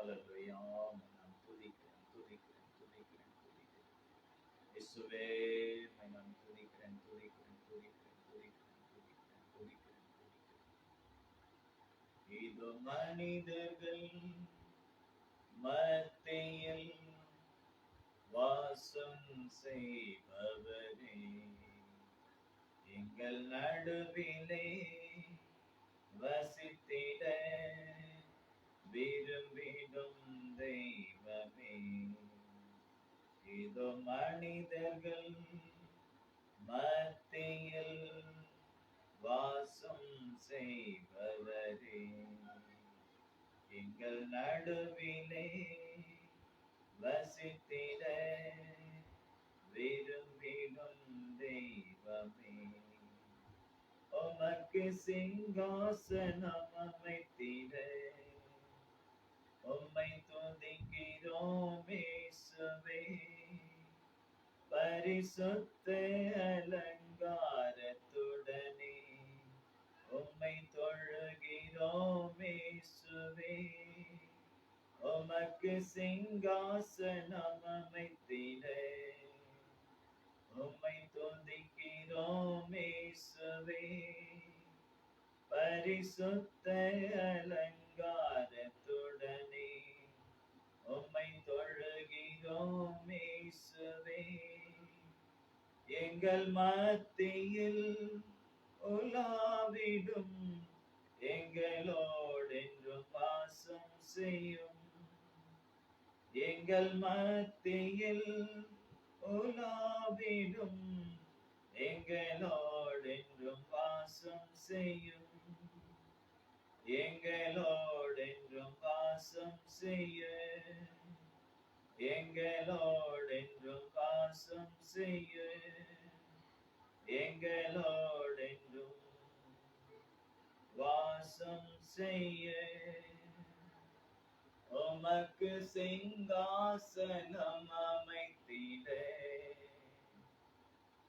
அல்லேலூயா. நான் துதிக்கிறேன், துதிக்கிறேன், துதிக்கிறேன், துதிக்கிறேன். இயேசுவே, உம்மை நான் துதிக்கிறேன், துதிக்கிறேன், துதிக்கிறேன், துதிக்கிறேன், துதிக்கிறேன், துதிக்கிறேன், துதிக்கிறேன். இதோ மனிதர்கள் மத்தியில் வாசம் செய்பவரே, எங்கள் நடுவிலே வசித்திட விரும்பிடும் தெய்வமே. இதோ மனிதர்கள் மத்தியில் வாசம் செய்பவரே, எங்கள் நடுவிலே வசித்திட விரும்பிடும் தெய்வமே. உமக்கு சிங்காசனம் அமைத்திட உம்மை துதிக்கிறோம் இயேசுவே. பரிசுத்த அலங்காரத்துடனே உம்மை தொழுகிறோம் இயேசுவே. உமக்கு சிங்காசனம் அமைத்திட உம்மை துதிக்கிறோம் இயேசுவே. பரிசுத்த அலங்காரத்துடனே உம்மை தொழுகிறோம் இயேசுவே. எங்கள் மத்தியில் உலாவிடும் எங்களோடென்றும் வாசம் செய்யும். எங்கள் மத்தியில் உலாவிடும் எங்களோடென்றும் வாசம் செய்யும். எங்களோடென்றும் வாசம் செய்ய, எங்களோடென்றும் வாசம் செய்ய, எங்களோடென்றும் வாசம் செய்ய. உமக்கு சிங்காசனம் அமைத்திட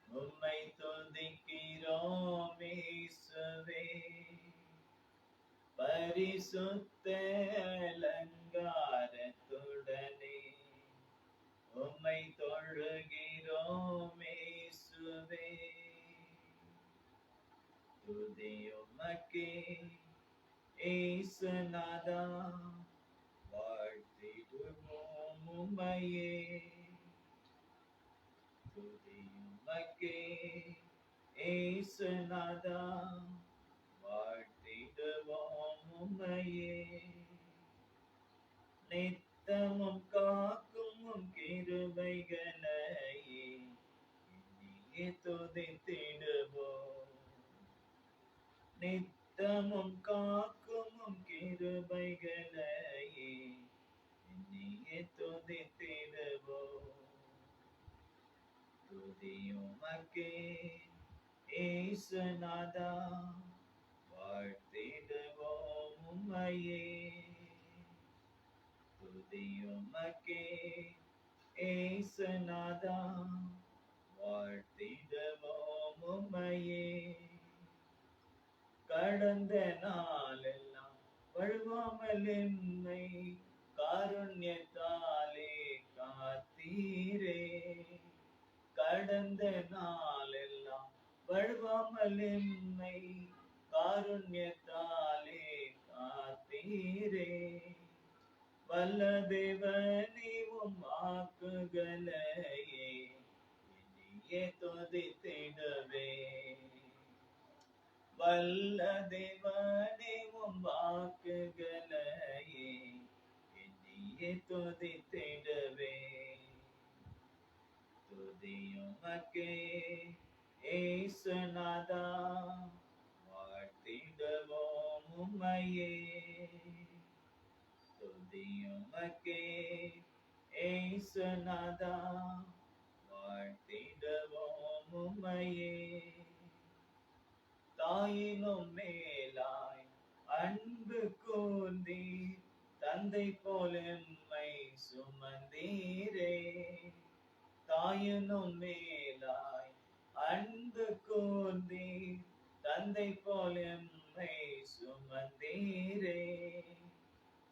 உம்மை துதிக்கிறோம் இயேசுவே. பரிசுத்த அலங்காரத்துடனே உம்மை தொழுகிறோம் இயேசுவே. துதி உமக்கே இயேசுநாதா, வாழ்த்திடுவோம் உம்மையே. துதி உமக்கே இயேசுநாதா, வாழ்த்திடுவோம் உம்மையே. நித்தமும் காக்கும் உம் கிருபைகளையே எண்ணியே துதித்திடுவோம். நித்தமும் காக்கும் உம் கிருபைகளையே எண்ணியே துதித்திடுவோம். துதி உமக்கே இயேசுநாதா, வாழ்த்திடுவோம் உம்மையே. துதி உமக்கே இயேசுநாதா, வாழ்த்திடுவோம் உம்மையே. கடந்த நாளெல்லாம் வழுவாமல் என்னை காருண்யத்தாலே காத்தீரே. கடந்த நாளெல்லாம் வழுவாமல் என்னை காருண்யத்தாலே காத்தீரே. வல்ல தேவனே உம் வாக்குகளையே எண்ணியே துதித்திடுவே. வல்ல தேவனே உம் வாக்குகளையே எண்ணியே துதித்திடுவே. துதி உமக்கே இயேசுநாதா, வாழ்த்திடுவோம் உம்மையே. துதி உமக்கே இயேசுநாதா, வாழ்த்திடுவோம் உம்மையே. தாயினும் மேலாய் அன்பு கூர்ந்தீர், தந்தை போல் எம்மை சுமந்தீரே. தாயினும் மேலாய் அன்பு கூர்ந்தீர், தந்தை போல் எம்மை சுமந்தீரே.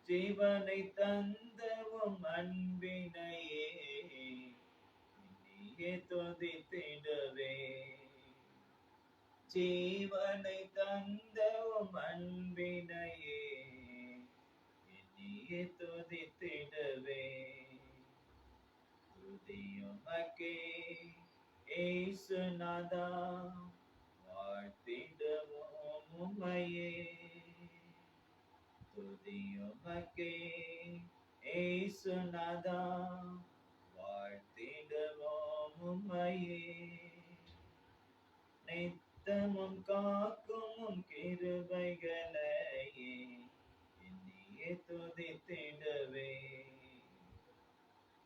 ஜீவனை தந்தவும் அன்பினையே நீயே துதித்திடவே. ஜீவனை தந்தவும் அன்பினையே நீயே துதித்திடவே. துதியுமக்கே ஏசுநாதா, வாழ்த்திடுவோம் உம்மையே. துதியுமக்கே ஏசுநாதா, வாழ்த்திடுவோம் உம்மையே. நித்தமும் காக்கும் கிருபைகளையே என்னையே துதித்திடவே.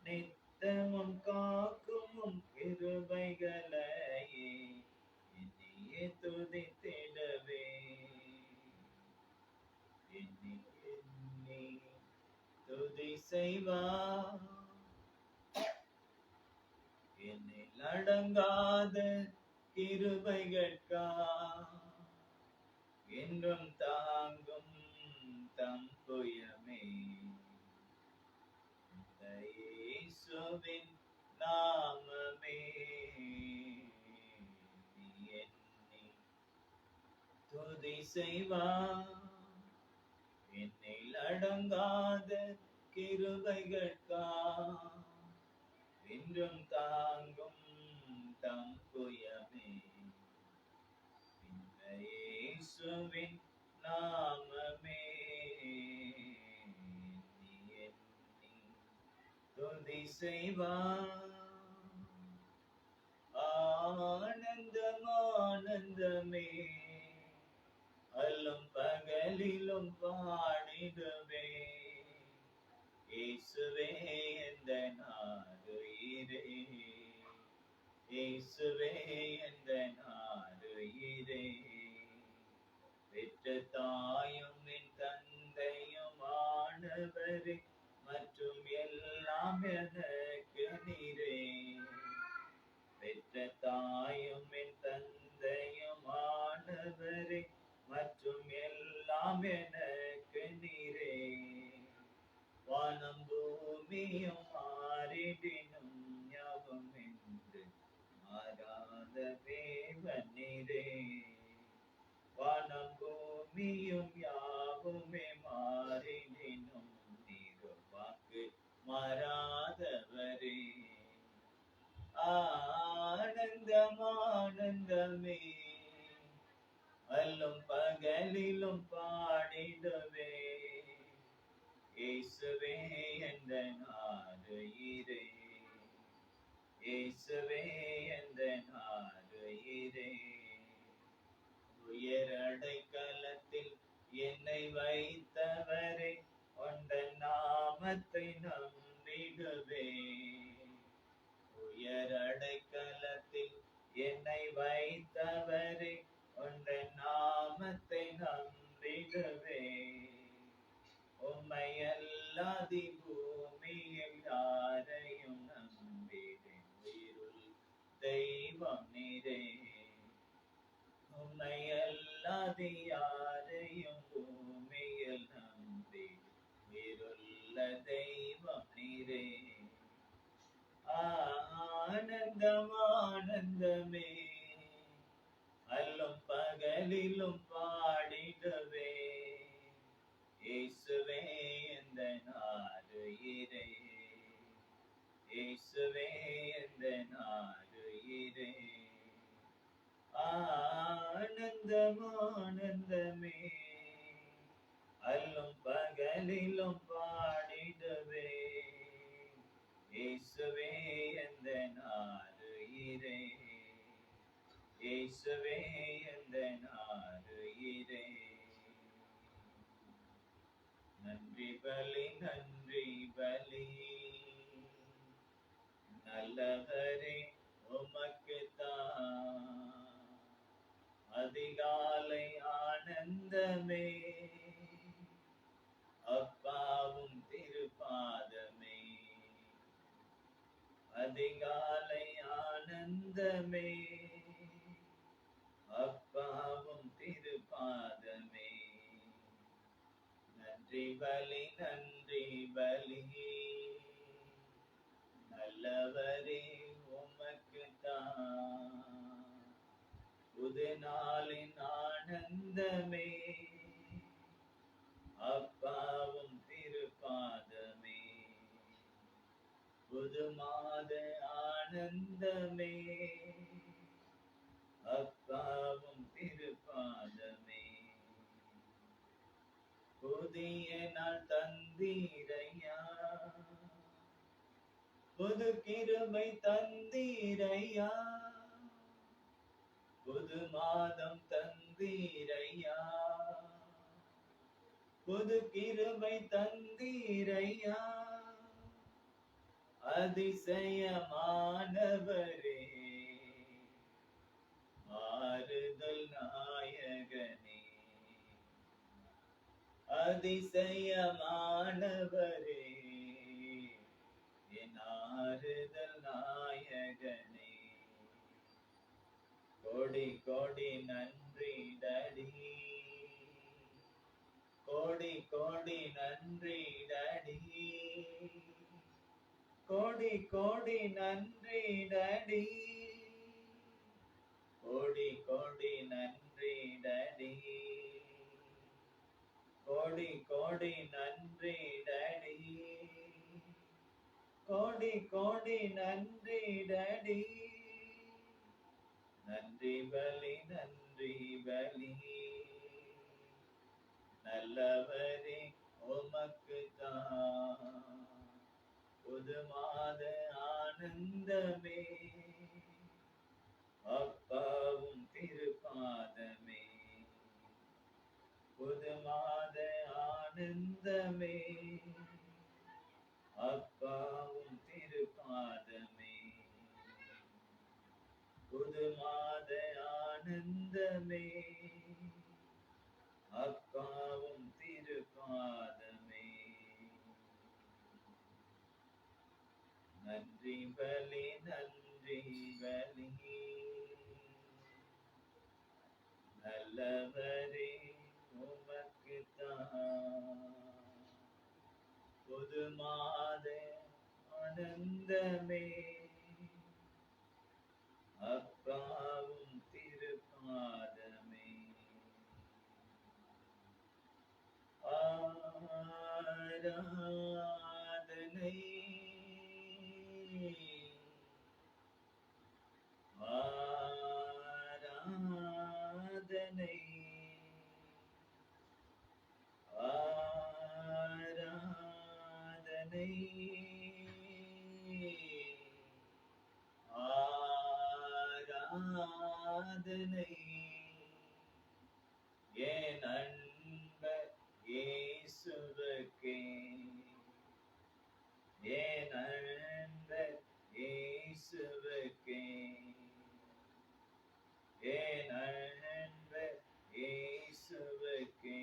நித்தமும் காக்கும் கிருபைகளையே என்னையே துதித்திடவே. எண்ணி எண்ணி துதி செய்வார், என்னில் அடங்காத கிருபைகட்கா என்றும் தாங்கும் தம் புயமே. இந்த இயேசுவின் நாமமே நீ என்னை துதி செய்வார், என்னில் அடங்காத கிருபைகட்கா என்றும் தாங்கும் தம் புயமே. இந்த இயேசுவின் நாமமே நீ என்னை துதி செய்வார். ஆனந்தம் ஆனந்தமே, அல்லும் பகலிலும் பாடிடுவே. இயேசுவே எந்த நாடுயிரே, இயேசுவே எந்த நாடுயிரே. பெற்ற தாயும் என் தந்தையும் ஆனவரே, மற்றும் எல்லாம் எனக்கு நீரே. பெற்ற தாயும் என் தந்தையும் ஆனவரே, மற்றும் எல்லாம் எனக்கு நீரே. வானம் பூமியும் மாறிடினும் ஞாபகம் என்று மாறாத தேவன் நீரே. வானம் பூமியும் யாவுமே மாறிடினும் நீர் வாக்கு மாறாதவரே. ஆனந்தம் ஆனந்தமே, அல்லும் பகலிலும் பாடிடுவே. இயேசுவே எந்த நாடுயிரே, இயேசுவே எந்த நாடுயிரே. உயர் அடைக்கலத்தில் என்னை வைத்தவரே, உந்த நாமத்தை நம்பிடுவே. உயர் அடைக்கலத்தில் என்னை வைத்தவரே, உந்த நாமத்தை நம்பிடுவே. உம்மை அல்லாதி பூமியில் யாரையும் நம்பினேன், உயிருள் தெய்வம் நீரே. உம்மை அல்லாதி யாரையும் பூமியில் நம்பி உயிருள்ள தெய்வம் நீரே. ஆனந்தம் ஆனந்தமே, அல்லும் பகலிலும் பாடிடுவே. இயேசுவே எந்த நாடுயிரே, இயேசுவே எந்த நாடுயிரே. ஆனந்தம் ஆனந்தமே, அல்லும் பகலிலும் பாடிடுவே. இயேசுவே எந்த நாடுயிரே, இயேசுவே எந்த நாடுயிரே. நன்றி பலி நன்றி பலி, நல்லவரே உமக்குத்தான். அதிகாலை ஆனந்தமே, அப்பாவும் திருப்பாதமே. அதிகாலை ஆனந்தமே, அப்பாவும் திருப்பாதமே. நன்றி நன்றி பலி நன்றி பலி நல்லவரே உமக்குத்தான் புது நாளின் ஆனந்தமே அப்பாவும் திருப்பாதமே புது மாத ஆனந்தமே அப்பாவும் திருப்பாதமே புதிய நாள் தந்தீரையா புது கிருபை தந்தீரையா புது மாதம் தந்தீரையா புது கிருபை தந்தீரையா அதிசயமானவரே ஆறுதல் நாயகனே அதிசயமானவரே என் ஆறுதல் நாயகனே கோடி கோடி நன்றி டடி கோடி கோடி நன்றி டடி கோடி கோடி நன்றி டடி கோடி கோடி நன்றி டடி கோடி கோடி நன்றி டடி கோடி கோடி நன்றி டடி நன்றி பலி நன்றி பலி நல்லவரே உமக்குத்தான் புது மாத ஆனந்தமே அப்பாவும் திருப்பாதமே புது மாத ஆனந்தமே அப்பாவும் திருப்பாதமே புது மாத ஆனந்தமே அப்பாவும் திருப்பாதமே நன்றி பலி நன்றி பலி நல்லவரே உமக்குத்தான் புது மாத ஆனந்தமே அப்பாவும் திருப்பாதமே ஆராதனை ஆராதனை ஆராதனை ஆராதனை என் அன்பர் இயேசுவுக்கே என் அன்பர் இயேசுவுக்கே என் அன்பர் இயேசுவுக்கே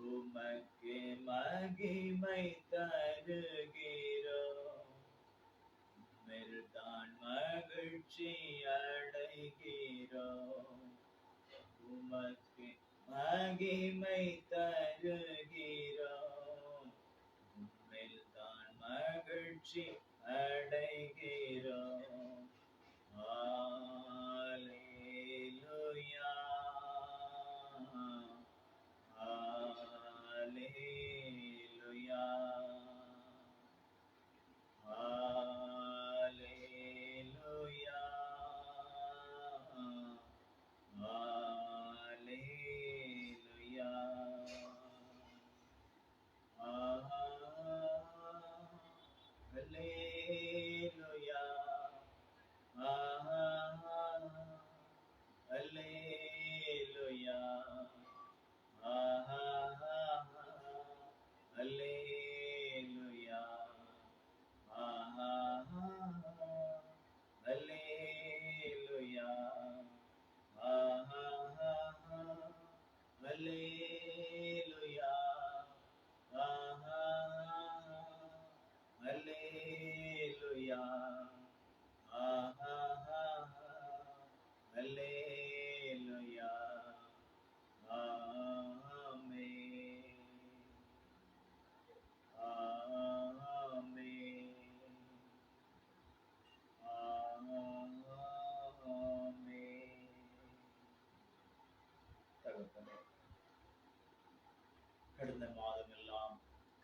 உமக்கு மகிமை தருகிறோம் மெல்தான் மகிழ்ச்சி அடைகிறோம் உமக்கு மகிமை தருகிறோம் மெல்தான் மகிழ்ச்சி அடைகிறோம் அல்லேலூயா அல்லேலூயா அல்லேலூயா அல்லேலூயா அல்லேலூயா அல்லேலூயா அல்லேலூயா அல்லேலூயா அல்லேலூயா அல்லேலூயா அல்லேலூயா கடந்த மாதம் எல்லாம்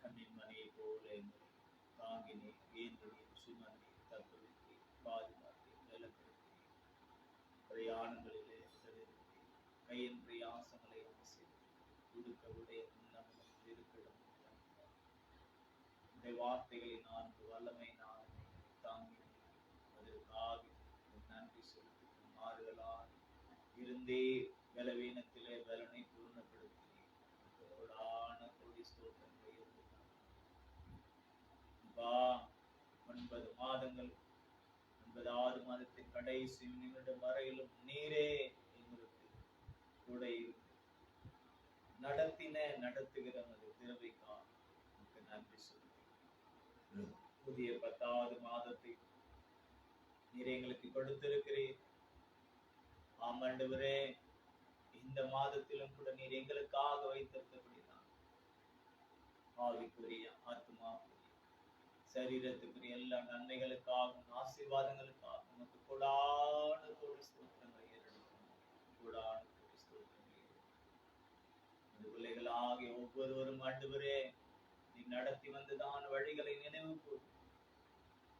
கண்ணின் மணியை போல எங்களை தாங்கினே, ஏந்தினே, சுமந்தே, தப்புவித்தே, பாதுகாத்தே, பலப்படுத்தி, பிரயாணங்களிலே உதவித்தே, கையின் பிரயாசங்களை ஆசீர்வதித்து, உடுக்க உடைய உன்னதம் இருக்கிடம் உடைய வார்த்தைகளை நான் வல்லமை நான் தாங்கினேன். அதற்காக நன்றி செலுத்தி மாறுதலால் இருந்தே பலவீனத்திலே பலனை பூர்ணப்படுத்தினேன். கோடி ஸ்தோத்திரங்களை அப்பா, 9 மாதங்கள் 9வது மாதத்தின் கடைசி நிமிடம் வரையிலும் நீரே எங்களுக்கு கூட இருந்து நடத்துகிற அந்த திறமைக்காக நன்றி சொல்லி புதிய 10வது மாதத்தை நீர் எங்களுக்கு கொடுத்திருக்கிறீர். ஆமாண்டவரே, இந்த மாதத்திலும் கூட நீர் எங்களுக்காக வைத்திருக்கக்கூடியதான் ஆவிக்குரிய, ஆத்மாக்குரிய, சரீரத்துக்குரிய எல்லா நன்மைகளுக்காகவும் ஆசீர்வாதங்களுக்காக நமக்கு கொடான கோடி ஸ்தோத்திரங்களை ஏறெடுக்கணும். கொடான கோடி ஸ்தோத்திரங்களை பிள்ளைகளாகிய ஒவ்வொருவரும் ஆண்டவரே நீ நடத்தி வந்ததான வழிகளை நினைவு கூர்ந்து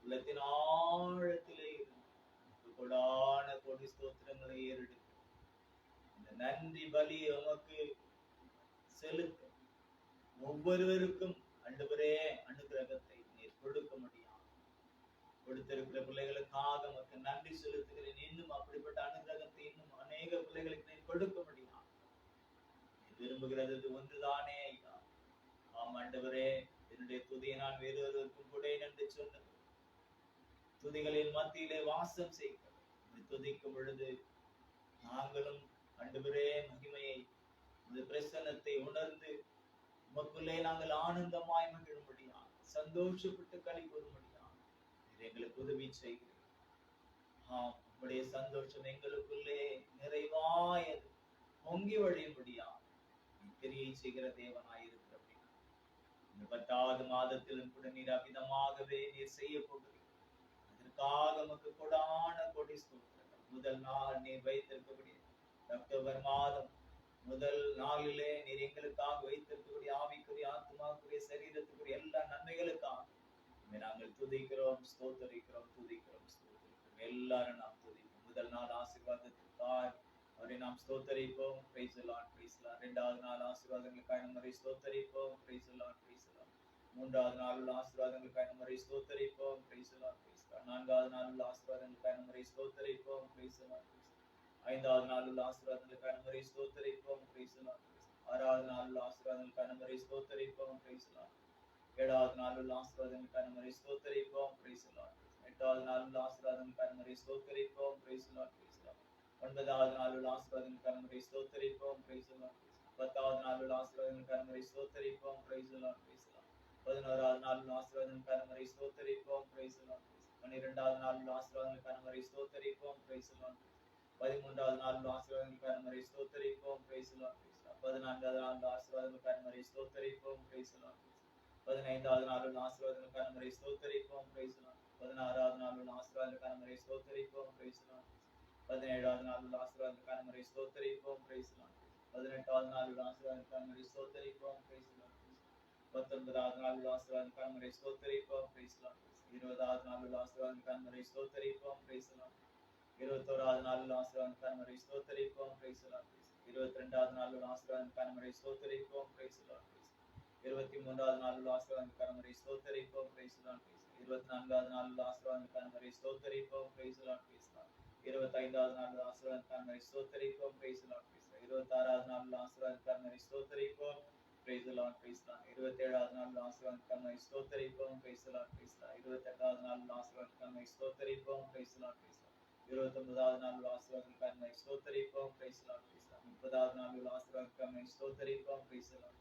உள்ளத்தின் ஆழத்திலே இருந்து கொடான கோடி ஸ்தோத்திரங்களை ஏறெடுக்க இந்த நன்றி பலி உமக்கு செலுத்த ஒவ்வொருவருக்கும் ஆண்டவரே அனுகிரகத்தை நீர் கொடுக்க முடியாது. கொடுத்திருக்கிற பிள்ளைகளுக்காக உமக்கு நன்றி செலுத்துகிறேன். இன்னும் அப்படிப்பட்ட அனுகிரகத்தை இன்னும் அநேக பிள்ளைகளுக்கு நீர் கொடுக்க முடியாது. விரும்புகிறது ஒன்றுதானே ஐயா. ஆம் ஆண்டவரே, என்னுடைய துதியை நான் வேறொருவருக்கும் கூட என்று சொன்னது துதிகளின் மத்தியிலே வாசம் செய்கிறோம். துதிக்கும் பொழுது நாங்களும் ஆண்டவரே மகிமையை பிரசன்னத்தை உணர்ந்து உமக்குள்ளே நாங்கள் ஆனந்தமாய் மகிழும்படியாக, சந்தோஷப்பட்டு களி கூறும்படியாக எங்களுக்கு உதவி செய்கிறேன். உங்களுடைய சந்தோஷம் எங்களுக்குள்ளே நிறைவாய் பொங்கி வழியும்படியா கிரியை செய்கிற தேவனாயிருக்கிற இந்த 10வது மாதத்திலும் கூட நீர் அபிதமாகவே நீர் செய்ய போகிறீர். அதற்காக நமக்கு கொடான கொடி ஸ்தோத்திரங்கள். முதல் நாள் நீர் வைத்திருக்கக்கூடிய அக்டோபர் மாதம் முதல் நாளிலே நீர் எங்களுக்காக வைத்திருக்கக்கூடிய ஆவிக்குரிய, ஆத்மாக்குரிய, சரீரத்துக்குரிய எல்லா நன்மைகளுக்காக நாங்கள் துதிக்கிறோம், ஸ்தோத்தரிக்கிறோம், துதிக்கிறோம், ஸ்தோத்தரிக்கிறோம். எல்லாரும் நாம் துதிப்போம். முதல் நாள் ஆசீர்வாதத்திற்காக அவரை நாம் ஸ்தோத்தரிப்போம். Praise the lord, praise the lord. 2வது நாள் ஆசீர்வாதங்களுக்காக நம்மை ஸ்தோத்தரிப்போம். Praise the lord, praise the lord. 3வது நாள் ஆசீர்வாதங்களுக்காக நம்மை ஸ்தோத்தரிப்போம். Praise the lord, praise the lord. 4வது நாள் ஆசீர்வாதங்களுக்காக நம்மை ஸ்தோத்தரிப்போம். Praise the lord, praise the lord. 5வது நாள் ஆசீர்வாதங்களுக்காக நம்மை ஸ்தோத்தரிப்போம். Praise the Lord. 6வது நாள் ஆசீர்வாதங்களுக்காக நம்மை ஸ்தோத்தரிப்போம். Praise the Lord. 7வது நாள் ஆசீர்வாதங்களுக்காக நம்மை ஸ்தோத்தரிப்போம். Praise the Lord. 8வது நாள் ஆசீர்வாதங்களுக்காக நம்மை ஸ்தோத்தரிப்போம். Praise the lord, praise the lord. 9வது நாள் ஆசீர்வாதங்களுக்காக நம்மை ஸ்தோத்தரிப்போம். Praise the Lord. 10வது நாள் ஆசீர்வாதங்களுக்காக நம்மை ஸ்தோத்தரிப்போம். Praise the lord, praise the lord. 11வது நாள் ஆசீர்வாதங்களுக்காக நம்மை ஸ்தோத்தரிப்போம். Praise the Lord. 12வது நாள் ஆசீர்வாதங்களுக்காக நம்மை ஸ்தோத்தரிப்போம். Praise the Lord. 13வது நாள் ஆசீர்வாதங்களுக்காக நம்மை ஸ்தோத்தரிப்போம். Praise the Lord. 14வது நாள் ஆசீர்வாதங்களுக்காக நம்மை ஸ்தோத்தரிப்போம். Praise the Lord. 15வது நாள் ஆசீர்வாதங்களுக்காக நம்மை ஸ்தோத்தரிப்போம். Praise the Lord. 16வது நாள் ஆசீர்வாதங்களுக்காக நம்மை ஸ்தோத்தரிப்போம். Praise the Lord. 17வது நாள் ஆசீர்வாதங்களுக்காக நம்மை ஸ்தோத்தரிப்போம். Praise the Lord. 18வது நாள் ஆசீர்வாதங்களுக்காக நம்மை ஸ்தோத்தரிப்போம். Praise the Lord. 19வது நாள் ஆசீர்வாதங்களுக்காக நம்மை ஸ்தோத்தரிப்போம். Praise the Lord. 20வது நாள் ஆசீர்வாதங்களுக்காக நம்மை ஸ்தோத்தரிப்போம். Praise the Lord. 21வது நாள் ஆசீர்வாதங்களுக்காக நம்மை ஸ்தோத்தரிப்போம். Praise the Lord. 22வது நாள் ஆசீர்வாதங்களுக்காக நம்மை ஸ்தோத்தரிப்போம். Praise the Lord. 23வது நாள் ஆசீர்வாதங்களுக்காக நம்மை ஸ்தோத்தரிப்போம். Praise the Lord. 24வது நாள் ஆசீர்வாதங்களுக்காக நம்மை ஸ்தோத்தரிப்போம். Praise the Lord. 25வது நாள் ஆசீர்வாதங்களுக்காக நம்மை ஸ்தோத்தரிப்போம். Praise the Lord. 26வது நாள் ஆசீர்வாதங்களுக்காக நம்மை ஸ்தோத்தரிப்போம். Praise the lord, praise the lord. 27வது நாள் ஆசீர்வாதங்களுக்காக நம்மை ஸ்தோத்தரிப்போம். Praise the lord, praise the lord. 28வது நாள் ஆசீர்வாதங்களுக்காக நம்மை ஸ்தோத்தரிப்போம். Praise the lord, praise the lord. 29வது நாள் ஆசீர்வாதங்களுக்காக நம்மை ஸ்தோத்தரிப்போம். Praise the lord, praise the lord. 30வது நாள் ஆசீர்வாதங்களுக்காக நம்மை ஸ்தோத்தரிப்போம். Praise the lord.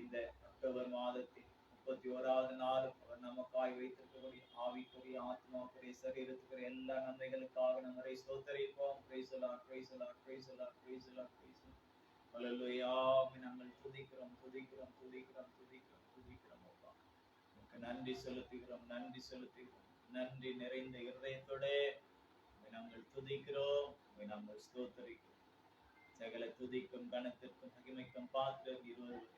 இந்த அக்டோபர் மாதத்தின் 31வது நாள் அவர் நமக்காய் வைத்திருக்கக்கூடிய ஆவிக்குரிய, ஆத்மாக்குரிய, சரீரத்துக்குரிய எல்லா நன்மைகளுக்காக நம்மை ஸ்தோத்தரிப்போம். Praise the lord, praise the lord, praise the lord, praise the lord, praise the lord. Hallelujah. நாங்கள் துதிக்கிறோம், துதிக்கிறோம், துதிக்கிறோம், துதிக்கிறோம், துதிக்கிறோம். அப்பா உங்களுக்கு நன்றி செலுத்துகிறோம், நன்றி செலுத்துகிறோம். நன்றி நிறைந்த இருதயத்தோட நாங்கள் துதிக்கிறோம், நாங்கள் ஸ்தோத்தரிக்கிறோம். சகல துதிக்கும், கனத்திற்கும், மகிமைக்கும் பாத்திரம் இருவருவரே.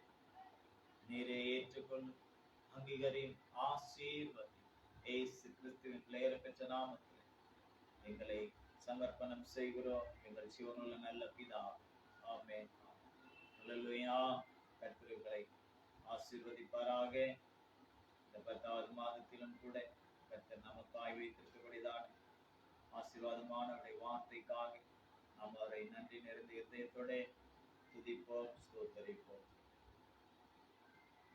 நீரே ஏற்றுக்கொள்ளும், அங்கீகரியும், ஆசீர்வதி. இயேசு கிறிஸ்துவின் பெயர் பெற்ற நாமத்தில் எங்களை சமர்ப்பணம் செய்கிறோம் எங்கள் ஜீவனுள்ள நல்ல பிதா. ஆமென். அல்லேலூயா. கர்த்தரை ஆசீர்வதிப்பாராக. இந்த 10வது மாதத்திலும் கூட கர்த்தர் நமக்காய் வைத்திருக்கக்கூடியதான ஆசீர்வாதமான வார்த்தைக்காக நாம் அவரை நன்றி நிறைந்த இதயத்தோட துதிப்போம், ஸ்தோத்தரிப்போம்.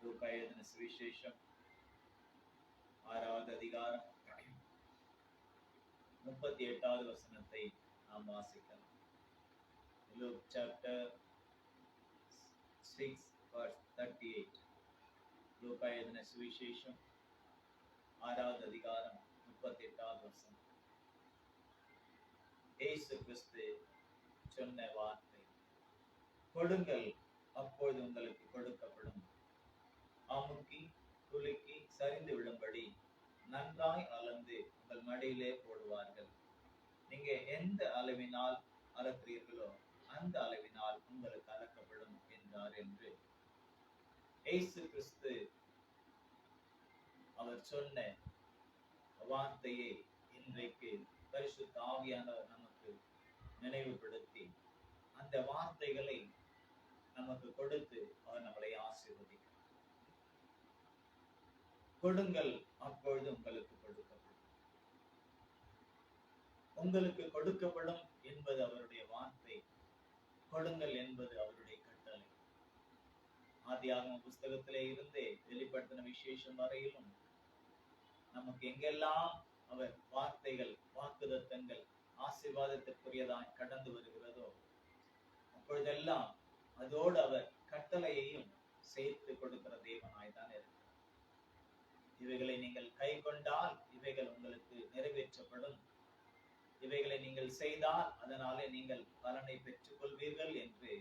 லூக்கா எழுதின சுவிசேஷம் 6வது அதிகாரம் 38வது வசனத்தை நாம் வாசிக்கலாம். Luke chapter 6 verse 38. லூக்கா எழுதின சுவிசேஷம் 6வது அதிகாரம் 38வது வசனம். இயேசு கிறிஸ்து சொன்ன வார்த்தை, கொடுங்கள் அப்பொழுது உங்களுக்கு கொடுக்கப்படும், அமுக்கி குலுக்கி சரிந்து விடும்படி நன்றாய் அளந்து உங்கள் மடியிலே போடுவார்கள். நீங்க எந்த அளவினால் அளக்கிறீர்களோ அந்த அளவினால் உங்களுக்கு அளக்கப்படும் என்றார் என்று இயேசு கிறிஸ்து அவர் சொன்ன வார்த்தையை இன்றைக்கு பரிசுத்த ஆவியானவர் நமக்கு நினைவுபடுத்தி அந்த வார்த்தைகளை நமக்கு கொடுத்து அவர் நம்மளை ஆசீர்வதிக்கிறார். கொடுங்கள் அப்பொழுது உங்களுக்கு கொடுக்கப்படும். உங்களுக்கு கொடுக்கப்படும் என்பது அவருடைய வார்த்தை, கொடுங்கள் என்பது அவருடைய கட்டளை. ஆதியாகம புஸ்தகத்திலே இருந்தே வெளிப்படுத்தின விசேஷம் வரையிலும் நமக்கு எங்கெல்லாம் அவர் வார்த்தைகள், வாக்குதத்தங்கள் ஆசீர்வாதத்திற்குரியதாய் கடந்து வருகிறதோ அப்பொழுதெல்லாம் அதோடு அவர் கட்டளையையும் சேர்த்து கொடுக்கிற தேவனாய் தான் இருக்கிறார். இவைகளை நீங்கள் கை கொண்டால் இவைகள் உங்களுக்கு நிறைவேற்றப்படும், இவைகளை நீங்கள் செய்தால் அதனாலே நீங்கள் பலனை பெற்றுக் கொள்வீர்கள் என்று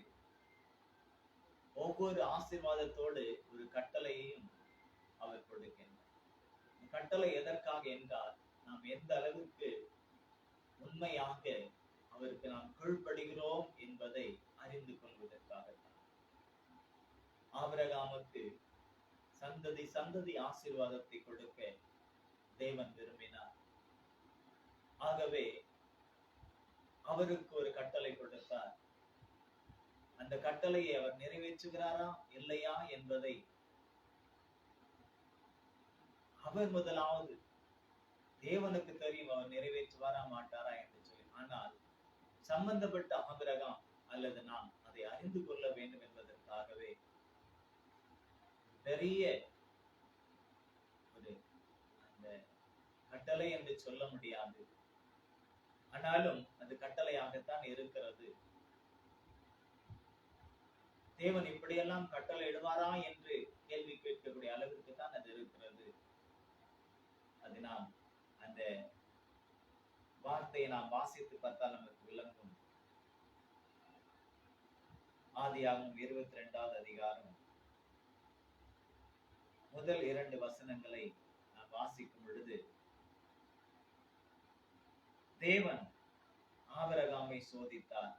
ஒவ்வொரு ஆசீர்வாதத்தோடு ஒரு கட்டளையையும் அவர் கொடுக்கின்றார். கட்டளை எதற்காக என்றால் நாம் எந்த அளவுக்கு உண்மையாக அவருக்கு நாம் கீழ்ப்படுகிறோம் என்பதை அறிந்து கொள்வதற்காகத்தான். ஆபிரகாமுக்கு சந்ததி சந்ததி ஆசீர்வாதத்தை கொடுக்க தேவன் விரும்பினார். ஆகவே அவருக்கு ஒரு கட்டளை கொடுத்தார். அந்த கட்டளையை அவர் நிறைவேற்றுகிறாரா இல்லையா என்பதை அவர் முதலாவது தேவனுக்கு தெரியும், அவர் நிறைவேற்றுவாரா மாட்டாரா என்று சொல்லி. ஆனால் சம்பந்தப்பட்ட ஆபிரகாம் அல்லது நாம் அதை அறிந்து கொள்ள வேண்டும் என்பதற்காகவே பெரிய ஒரு அந்த கட்டளை என்று சொல்ல முடியாது, ஆனாலும் அது கட்டளையாகத்தான் இருக்கிறது. தேவன் இப்படியெல்லாம் கட்டளை இடுவாரா என்று கேள்வி கேட்கக்கூடிய அளவிற்கு தான் அது இருக்கிறது. அது நாம் அந்த வார்த்தையை நாம் வாசித்து பார்த்தால் நமக்கு விளங்கும். ஆதியாகமம் 22வது அதிகாரம் முதல் 2 வசனங்களை நாம் வாசிக்கும் பொழுது, தேவன் ஆபிரகாமை சோதித்தார்.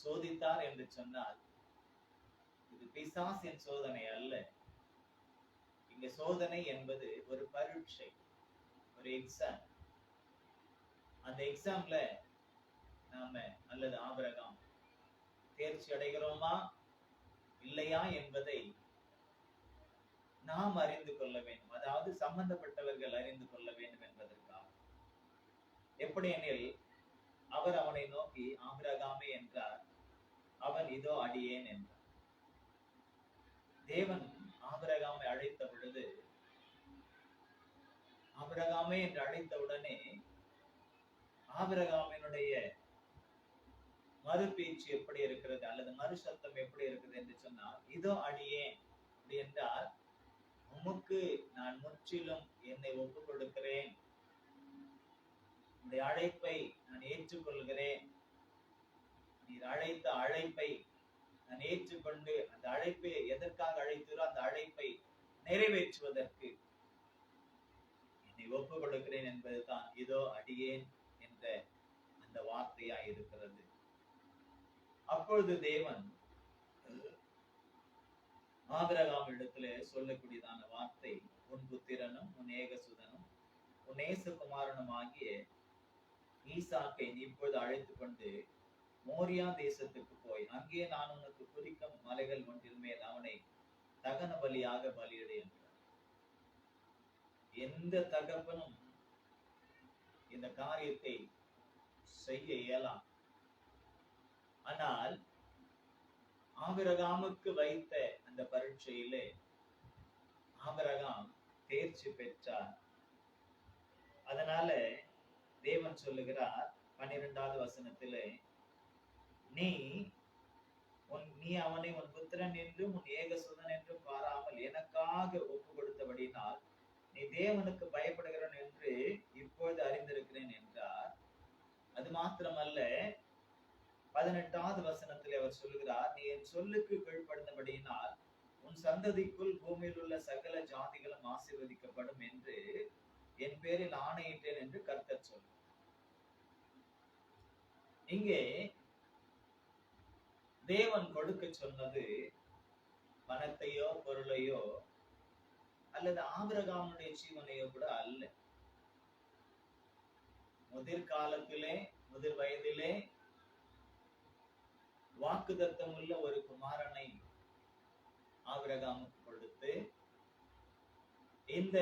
சோதித்தார் என்று சொன்னால் இது பிசாசின் சோதனை அல்ல. இங்க சோதனை என்பது ஒரு பரீட்சை, ஒரு எக்ஸாம். அந்த எக்ஸாம்ல நாம அல்லது ஆபிரகாம் தேர்ச்சி அடைகிறோமா இல்லையா என்பதை நாம் அறிந்து கொள்ள வேண்டும். அதாவது சம்பந்தப்பட்டவர்கள் அறிந்து கொள்ள வேண்டும் என்பதற்காக. எப்படி எனில், அவர் அவனை நோக்கி ஆபிரகாமே என்றார், அவன் இதோ அடியேன் என்றார். தேவன் ஆபிரகாமை அழைத்த பொழுது, ஆபிரகாமே என்று அழைத்தவுடனே ஆபிரகாமினுடைய மறுபேச்சு எப்படி இருக்கிறது அல்லது மறு சத்தம் எப்படி இருக்குது என்று சொன்னால், இதோ அடியேன். அப்படி என்றால், உமக்கு நான் முற்றிலும் என்னை ஒப்புக் கொடுக்கிறேன், உடைய அழைப்பை நான் ஏற்றுக்கொள்கிறேன், நீர் அழைத்த அழைப்பை நான் ஏற்றுக்கொண்டு அந்த அழைப்பை எதற்காக அழைத்தீரோ அந்த அழைப்பை நிறைவேற்றுவதற்கு என்னை ஒப்புக் கொடுக்கிறேன் என்பதுதான் இதோ அடியேன் என்ற அந்த வார்த்தையாய் இருக்கிறது. அப்பொழுது தேவன் ஆபிரகாம் இடத்துல சொல்லக்கூடியதான வார்த்தை, உன் புத்திரனும் உன் ஏகசுதனும் உன் நேசகுமாரனும் ஆகிய ஈசாக்கை நீ இப்பொழுது அழைத்துக் கொண்டு மோரியா தேசத்துக்கு போய் அங்கே நான் உனக்கு குறிக்கும் மலைகள் ஒன்றின் மேல் அவனை தகன பலியாக பலியிடு என்றார். எந்த தகப்பனும் இந்த காரியத்தை செய்ய இயலாம். ஆனால் ஆபிரகாமுக்கு வைத்த அந்த பரீட்சையிலே ஆபிரகாம் தேர்ச்சி பெற்றார். அதனால தேவன் சொல்லுகிறார் 12வது வசனத்திலே, நீ அவனை உன் புத்திரன் என்றும் உன் ஏகசுதன் என்றும் பாராமல் எனக்காக ஒப்பு கொடுத்தபடினால் நீ தேவனுக்கு பயப்படுகிறவன் என்று இப்பொழுது அறிந்திருக்கிறேன் என்றார். அது மாத்திரமல்ல, 18வது வசனத்திலே அவர் சொல்லுகிறார், நீ என் சொல்லுக்கு கீழ்ப்படுத்தபடியினால் உன் சந்ததிக்குள் பூமியில் உள்ள சகல ஜாதிகளும் ஆசீர்வதிக்கப்படும் என்று என் பேரில் ஆணையிட்டேன் என்று கர்த்தர் சொல்லும். இங்கே தேவன் கொடுக்க சொன்னது பணத்தையோ பொருளையோ அல்லது ஆபிரகாமுடைய ஜீவனையோ கூட அல்ல. முதிர் வயதிலே வாக்குத்தத்தம் உள்ள ஒரு குமாரனை ஆபிரகாமுக்கு கொடுத்து, இந்த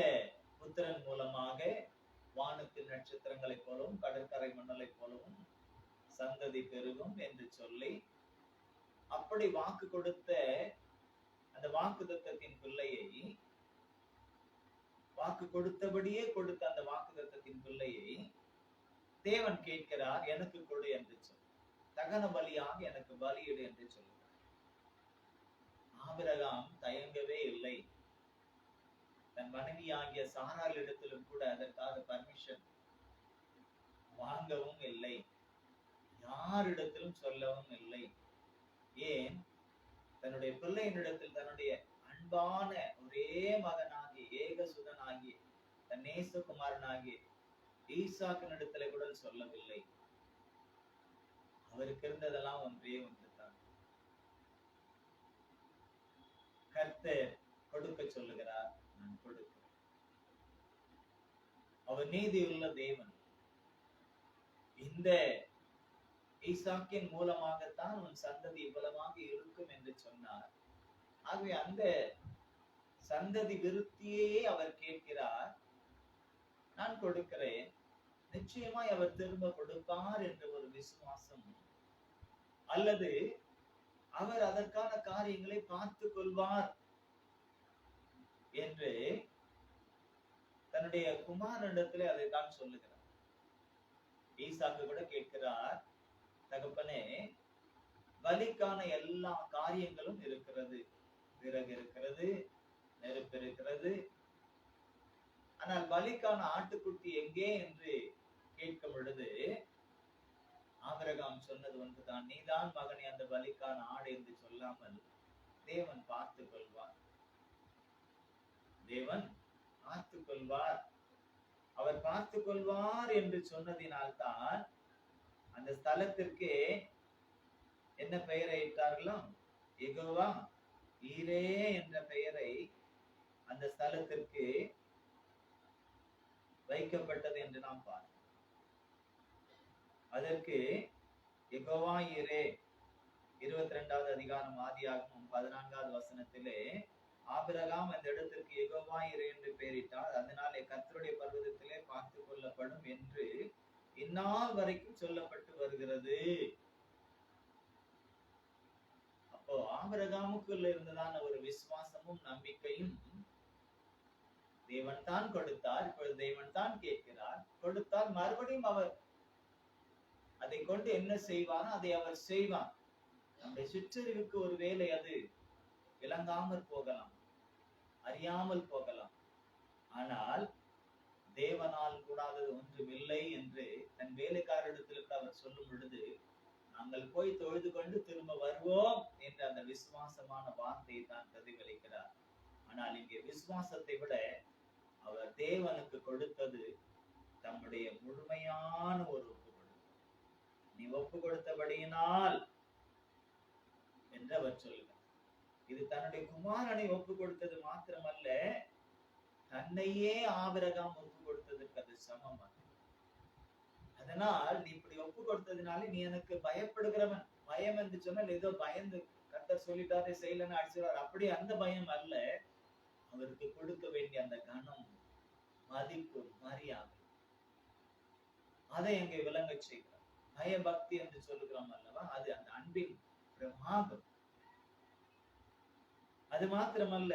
புத்திரன் மூலமாக வானத்தின் நட்சத்திரங்களை போலவும் கடற்கரை மணலை போலவும் சந்ததி பெருகும் என்று சொல்லி, அப்படி வாக்கு கொடுத்த அந்த வாக்குத்தத்தத்தின் பிள்ளையை, வாக்கு கொடுத்தபடியே கொடுத்த அந்த வாக்குத்தத்தத்தின் பிள்ளையை தேவன் கேட்கிறார், எனக்கு கொடு என்று சொல்லி, தகன பலியாக எனக்கு பலியிடு என்று சொல்லுகிறார். ஆபிரகாம் தயங்கவே இல்லை. தன் மனைவி ஆகிய சாராள் இடத்திலும் கூட அதற்காக பர்மிஷன் வாங்கவும் இல்லை, யாரிடத்திலும் சொல்லவும் இல்லை. ஏன்? தன்னுடைய பிள்ளையினிடத்தில் தன்னுடைய அன்பான ஒரே மகனாகிய ஏகசுதனாகிய தன் நேசகுமாரனாகிய ஈசாக்கினிடத்திலே கூட சொல்லவில்லை. அவருக்கு இருந்ததெல்லாம் ஒன்றே ஒன்றுதான். கர்த்தர் கொடுக்க சொல்லுகிறார், நான் கொடுக்கிறேன். அவர் நீதியுள்ள தேவன். இந்த ஈசாக்கின் மூலமாகத்தான் உன் சந்ததி இவ்வளவாக இருக்கும் என்று சொன்னார். ஆகவே அந்த சந்ததி விருத்தியே அவர் கேட்கிறார், நான் கொடுக்கிறேன், நிச்சயமாய் அவர் திரும்ப கொடுப்பார் என்ற ஒரு விசுவாசம், அல்லது அவர் அதற்கான காரியங்களை பார்த்து கொள்வார் என்று தன்னுடைய குமாரனிடத்திலே அதைத்தான் சொல்லுகிறார். ஈசாக்கு கூட கேட்கிறார், தகப்பனே, பலிக்கான எல்லா காரியங்களும் இருக்கிறது, விறகு இருக்கிறது, நெருப்பு இருக்கிறது, ஆனால் பலிக்கான ஆட்டுக்குட்டி எங்கே என்று கேட்கும் பொழுது ஆபிரகாம் சொன்னது ஒன்றுதான், நீதான் மகனே அந்த பலிக்கான ஆடு என்று சொல்லாமல் தேவன் பார்த்து கொள்வார், தேவன் பார்த்து கொள்வார், அவர் பார்த்து கொள்வார் என்று சொன்னதினால்தான் அந்த ஸ்தலத்திற்கு என்ன பெயரை இட்டார்களாம்? யெகோவா ஈரே என்ற பெயரை அந்த ஸ்தலத்திற்கு வைக்கப்பட்டது என்று நாம் பார்க்கிறோம். அதற்கு யெகோவா ஈரே 22வது அதிகாரம் ஆதியாகமம் 14வது வசனத்திலே ஆபிரகாம் அந்த இடத்திற்கு யெகோவா ஈரே என்று பெயரிட்டார், அதனாலே கர்த்தருடைய பர்வதத்திலே பார்த்து கொள்ளப்படும் என்று இந்நாள் வரைக்கும் சொல்லப்பட்டு வருகிறது. அப்போ ஆபிரகாமுக்குள்ள இருந்ததான ஒரு விசுவாசமும் நம்பிக்கையும், தேவன் தான் கொடுத்தார், இப்பொழுது தேவன் தான் கேட்கிறார், கொடுத்தால் மறுபடியும் அவர் அதை கொண்டு என்ன செய்வாரோ அதை அவர் செய்வார். நம்முடைய சுற்றறிவுக்கு ஒரு வேளை அது விளங்காமல் போகலாம், அறியாமல் போகலாம், ஆனால் தேவனால் கூடாதது ஒன்றுமில்லை என்று தன் வேலைக்காரரிடத்தில் அவர் சொல்லும் பொழுது, நாங்கள் போய் தொழுது கொண்டு திரும்ப வருவோம் என்ற அந்த விசுவாசமான வார்த்தையை தான் பிரதிபலிக்கிறார். ஆனால் இங்கே விசுவாசத்தை விட அவர் தேவனுக்கு கொடுத்தது தம்முடைய முழுமையான ஒரு ஒப்பு கொடுப்பு. நீ ஒப்பு கொடுத்தபடியினால் என்று அவர் சொல்லுகிறார். இது தன்னுடைய குமாரனை ஒப்பு கொடுத்தது மாத்திரமல்ல, தன்னையே ஆபிரகாம் ஒப்பு கொடுத்ததற்கு அது சமம். அதனால் நீ இப்படி ஒப்பு கொடுத்ததுனால நீ எனக்கு பயப்படுகிறவன். பயம் என்று சொன்னால் ஏதோ பயந்து கர்த்தர் சொல்லிட்டாரு செய்யலன்னு அடிச்சுவார், அப்படி அந்த பயம் அல்ல. அவருக்கு கொடுக்க வேண்டிய அந்த கனம், மதிப்பு, மரியாதை, அதை அங்கே விளங்க செய்கிறார். பயபக்தி என்று சொல்லுகிறோம் அல்லவா, அது அந்த அன்பின் பிரமாதம். அது மாத்திரமல்ல,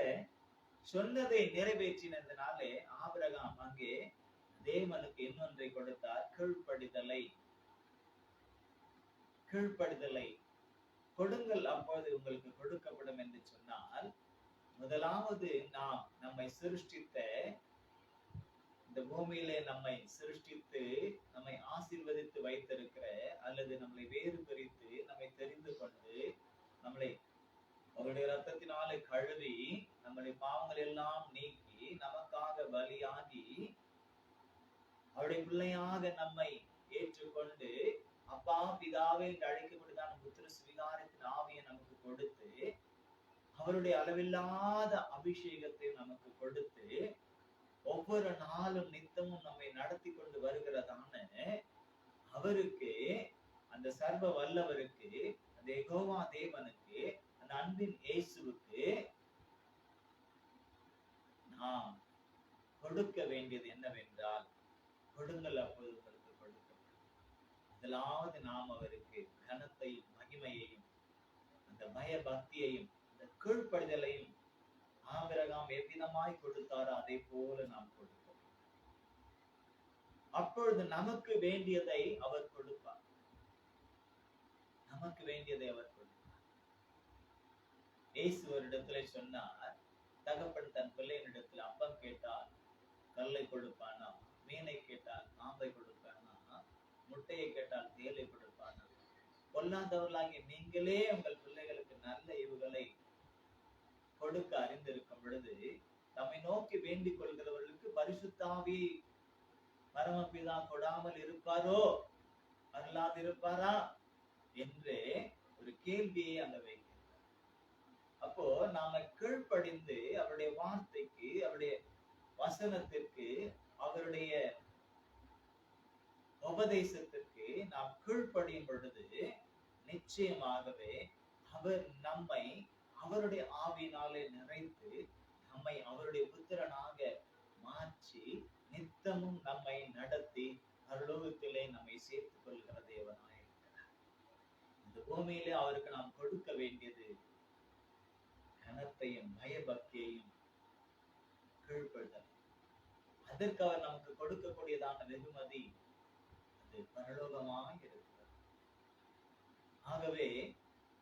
சொன்னதை நிறைவேற்றினதுனாலே ஆபிரகாம் அங்கே தேவனுக்கு இன்னொன்றை கொடுத்தார், கீழ்ப்படிதலை. கீழ்ப்படிதலை கொடுங்கள், அப்போது உங்களுக்கு கொடுக்கப்படும் என்று சொன்னால், முதலாவது நாம் நம்மை சிருஷ்டித்த, இந்த பூமியிலே நம்மை சிருஷ்டித்து நம்மை ஆசீர்வதித்து வைத்திருக்கிற, அல்லது நம்மளை வேறு பிரித்து நம்மை தெரிந்து கொண்டு நம்மளை அவருடைய ரத்தத்தினாலே கழுவி நம்முடைய பாவங்கள் எல்லாம் நீக்கி நமக்காக பலியாகி அவருடைய பிள்ளையாக நம்மை ஏற்றுக்கொண்டு அப்பா பிதாவே என்று அழைக்கப்பட்டுதான் புத்திர சுவிகாரத்தின் ஆவியை நமக்கு கொடுத்து அவருடைய அளவில்லாத அபிஷேகத்தை நமக்கு கொடுத்து ஒவ்வொரு நாளும் நித்தமும் நம்மை நடத்தி கொண்டு வருகிறதான அவருக்கு, அந்த சர்வ வல்லவருக்கு, அந்த யெகோவா தேவனுக்கு, அந்த அன்பின் இயேசுவுக்கு நாம் கொடுக்க வேண்டியது என்னவென்றால், கொடுங்கள் அப்போது உங்களுக்கு கொடுக்கப்படும். முதலாவது நாம் அவருக்கு கனத்தையும் மகிமையையும் அந்த பயபக்தியையும் அந்த கீழ்ப்படிதலையும் ஆபிரகாம் எவ்விதமாய் கொடுத்தாரோ அதை போல நாம் கொடுப்போம். அப்பொழுது நமக்கு வேண்டியதை அவர் கொடுப்பார். நமக்கு வேண்டியதை அவர் கொடுப்பார். இயேசு ஒரு இடத்துல சொன்னார், தகப்பன் தன் பிள்ளையினிடத்தில் அப்பம் கேட்டால் கல்லை கொடுப்பானா, மீனை கேட்டால் பாம்பை கொடுப்பானா, முட்டையை கேட்டால் தேலை கொடுப்பானா? பொல்லாதவர்களாகிய நீங்களே உங்கள் பிள்ளைகளுக்கு நல்ல இவுகளை கொடுக்க அறிந்திருக்கும் பொழுது நம்மை நோக்கி வேண்டிக் கொள்கிறவர்களுக்கு பரிசுத்த ஆவி பரமபிதா கொடாமல் இருப்பாரோ, அருளாதிருப்பாரா என்று ஒரு கேள்வியை அங்க வைக்கிறார். அப்போ நாம கீழ்ப்படிந்து அவருடைய வார்த்தைக்கு, அவருடைய வசனத்திற்கு, அவருடைய உபதேசத்திற்கு நாம் கீழ்ப்படியும் பொழுது நிச்சயமாகவே அவர் நம்மை அவருடைய ஆவியினாலே நிறைத்து நம்மை அவருடைய புத்திரனாக மாற்றி நித்தமும் நம்மை நடத்தி பரலோகத்திலே நம்மை சேர்த்துக் கொள்கிற தேவனாயிருக்கிறார். இந்த பூமியிலே அவருக்கு நாம் கொடுக்க வேண்டியது கனத்தையும் பயபக்தியையும் கீழ்ப்படுதல். அதற்கு அவர் நமக்கு கொடுக்கக்கூடியதான வெகுமதி அது பரலோகமாக இருக்கிறது. ஆகவே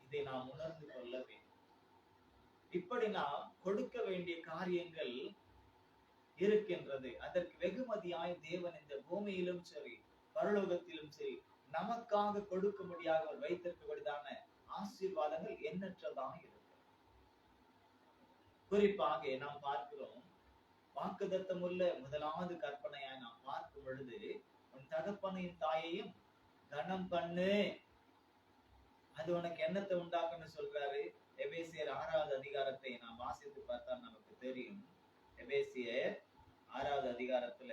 இதை நாம் உணர்ந்து கொள்ள வேண்டும். இப்படி நாம் கொடுக்க வேண்டிய காரியங்கள் இருக்கின்றது. அதற்கு வெகுமதியாய் தேவன் இந்த பூமியிலும் சரி பரலோகத்திலும் சரி நமக்காக கொடுக்க முடியாத அவர் வைத்திருக்கக்கூடியதான ஆசீர்வாதங்கள் எண்ணற்றதாக இருக்கு. குறிப்பாக நாம் பார்க்கிறோம், வாக்குத்தத்தமுள்ள முதலாவது கற்பனையாய் நாம் பார்க்கும் பொழுது, உன் தகப்பனையும் தாயையும் கனம் பண்ணு. அது உனக்கு என்னத்தை உண்டாக்குன்னு சொல்றாரு. எபேசியர் 6வது அதிகாரத்தை நாம் வாசித்து பார்த்தா நமக்கு தெரியும். எபேசியர் 6வது அதிகாரத்துல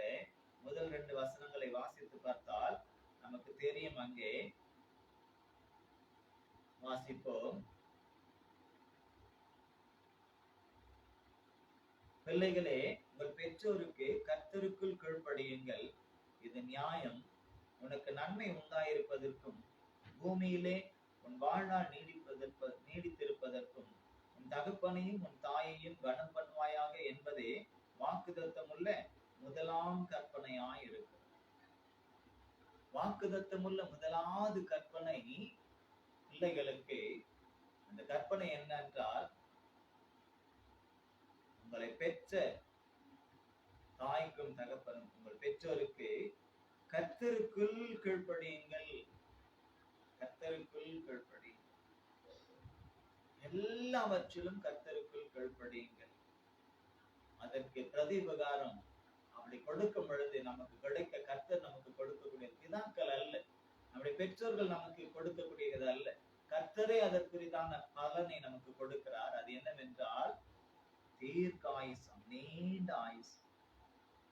முதல் 2 வசனங்களை வாசித்து பார்த்தால் நமக்கு தெரியும். அங்கே வாசிப்போம். பிள்ளைகளே, உங்கள் பெற்றோருக்கு கர்த்தருக்குள் கீழ்ப்படியுங்கள், இது நியாயம். உனக்கு நன்மை உண்டாயிருப்பதற்கும் பூமியிலே உன் வாழ்நாள் நீடித்திருப்பதற்கும் உன் தகப்பனையும் உன் தாயையும் கனம் பண்ணுவாயாக என்பதே வாக்குத்தத்தமுள்ள முதலாம் கற்பனையாய் இருக்கு. வாக்குத்தத்தமுள்ள முதலாவது கற்பனை பிள்ளைகளுக்கு. அந்த கற்பனை என்னென்றால், உங்களை பெற்ற தாய்க்கும் தகப்பனும், உங்கள் பெற்றோருக்கு கர்த்தருக்குள் கீழ்ப்படியுங்கள். கர்த்தருக்குள் கீழ்ப்படியுங்கள், எல்லாவற்றிலும் கர்த்தருக்குள் கீழ்ப்படியுங்கள். அதற்கு பிரதிபகாரம் அப்படி கொடுக்கும் பொழுது நமக்கு கிடைக்க, கர்த்தர் நமக்கு கொடுக்கக்கூடிய பிதாக்கள் அல்ல, நம்முடைய பெற்றோர்கள் நமக்கு கொடுக்கக்கூடியது அல்ல, கர்த்தரே அதற்குரிதான பலனை நமக்கு கொடுக்கிறார். அது என்ன தீர்க்காயுசம், நீண்ட ஆயுசு,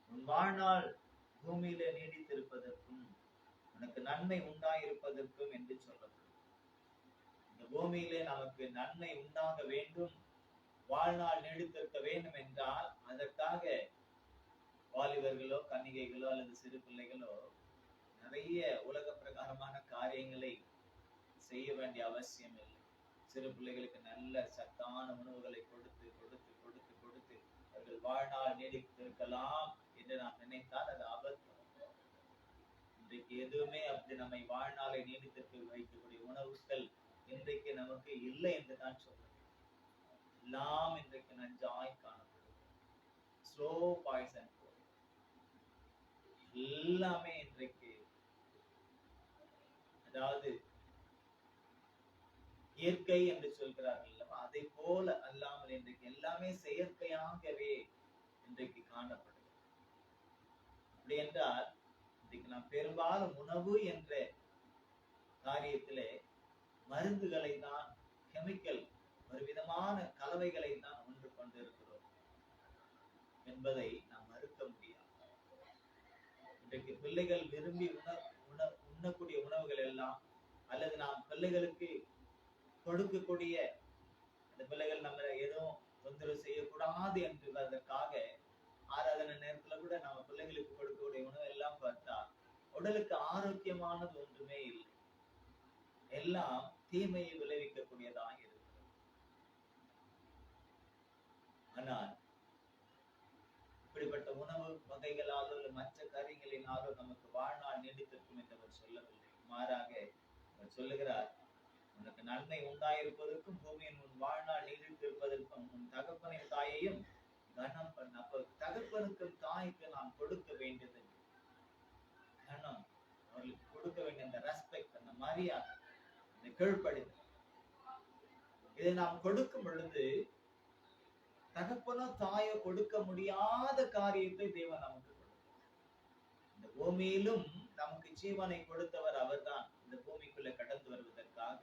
உன் வாழ்நாள் பூமியில நீடித்திருப்பதற்கும் உனக்கு நன்மை உண்டாயிருப்பதற்கும் என்று சொல்லப்படும். இந்த பூமியிலே நமக்கு நன்மை உண்டாக வேண்டும், வாழ்நாள் நீடித்திருக்க வேண்டும் என்றால் அதற்காக வாலிபர்களோ கன்னிகைகளோ அல்லது சிறு பிள்ளைகளோ நிறைய உலக பிரகாரமான காரியங்களை செய்ய வேண்டிய அவசியம் இல்லை. சிறு பிள்ளைகளுக்கு நல்ல சத்தான உணவுகளை கொடுத்து கொடுத்து கொடுத்து கொடுத்து அவர்கள் வாழ்நாள் நீடித்திருக்கலாம் என்று நாம் நினைத்தால் அது அபத்தம். இன்றைக்கு எதுவுமே அப்படி நம்மை வாழ்நாளை நீடித்திருக்க வைக்கக்கூடிய உணவுகள் இன்றைக்கு நமக்கு இல்லை என்று தான் சொல்றேன். எல்லாம் இன்றைக்கு நஞ்சாய் காணப்படும். ஸ்லோ பாய்சன் எல்லாமே இன்றைக்கு, அதாவது இயற்கை என்று சொல்கிறார்கள், அதை போல அல்லாமல் இன்றைக்கு எல்லாமே செயற்கையாகவே இன்றைக்கு காணப்படுகிறது. அப்படி என்றால் இன்றைக்கு நாம் பெரும்பாலும் உணவு என்ற காரியத்திலே மருந்துகளை தான், கெமிக்கல், ஒரு விதமான கலவைகளை தான் உண்டு கொண்டிருக்கிறோம் என்பதை நாம் மறுக்க முடியாது. இன்றைக்கு பிள்ளைகள் விரும்பி உண்ணக்கூடிய உணவுகள் எல்லாம், அல்லது நாம் பிள்ளைகளுக்கு கொடுக்கக்கூடிய, அந்த பிள்ளைகள் நம்ம எதுவும் தொந்தரவு செய்யக்கூடாது என்பதற்காக ஆராதனை நேரத்துல கூட நம்ம பிள்ளைகளுக்கு கொடுக்கக்கூடிய உணவு எல்லாம் பார்த்தா உடலுக்கு ஆரோக்கியமானது ஒன்றுமே இல்லை, எல்லாம் தீமையை விளைவிக்கக்கூடியதாக இருக்கு. ஆனால் இப்படிப்பட்ட உணவு வகைகளாலோ மற்ற காரியங்களினாலோ நமக்கு வாழ்நாள் நீடித்திருக்கும் என்று அவர் சொல்லவில்லை. மாறாக அவர் சொல்லுகிறார், உனக்கு நன்மை உண்டாயிருப்பதற்கும் பூமியின் உன் வாழ்நாள் நீடித்திருப்பதற்கும் உன் தகப்பனின் தாயையும் கனம் பண்ண. அப்ப தகப்பனுக்கும் தாய்க்கு நாம் கொடுக்க வேண்டியது கனம், அவர்களுக்கு கொடுக்க வேண்டிய அந்த ரெஸ்பெக்ட், அந்த மரியாதை, அந்த கீழ்ப்படிதல், இதை நாம் கொடுக்கும் பொழுது தகப்பனோ தாயோ கொடுக்க முடியாத காரியத்தை தேவன் நமக்கு கொடுத்தார். இந்த பூமியிலும் நமக்கு ஜீவனை கொடுத்தவர் அவர்தான். இந்த பூமிக்குள்ள கடந்து வருவதற்காக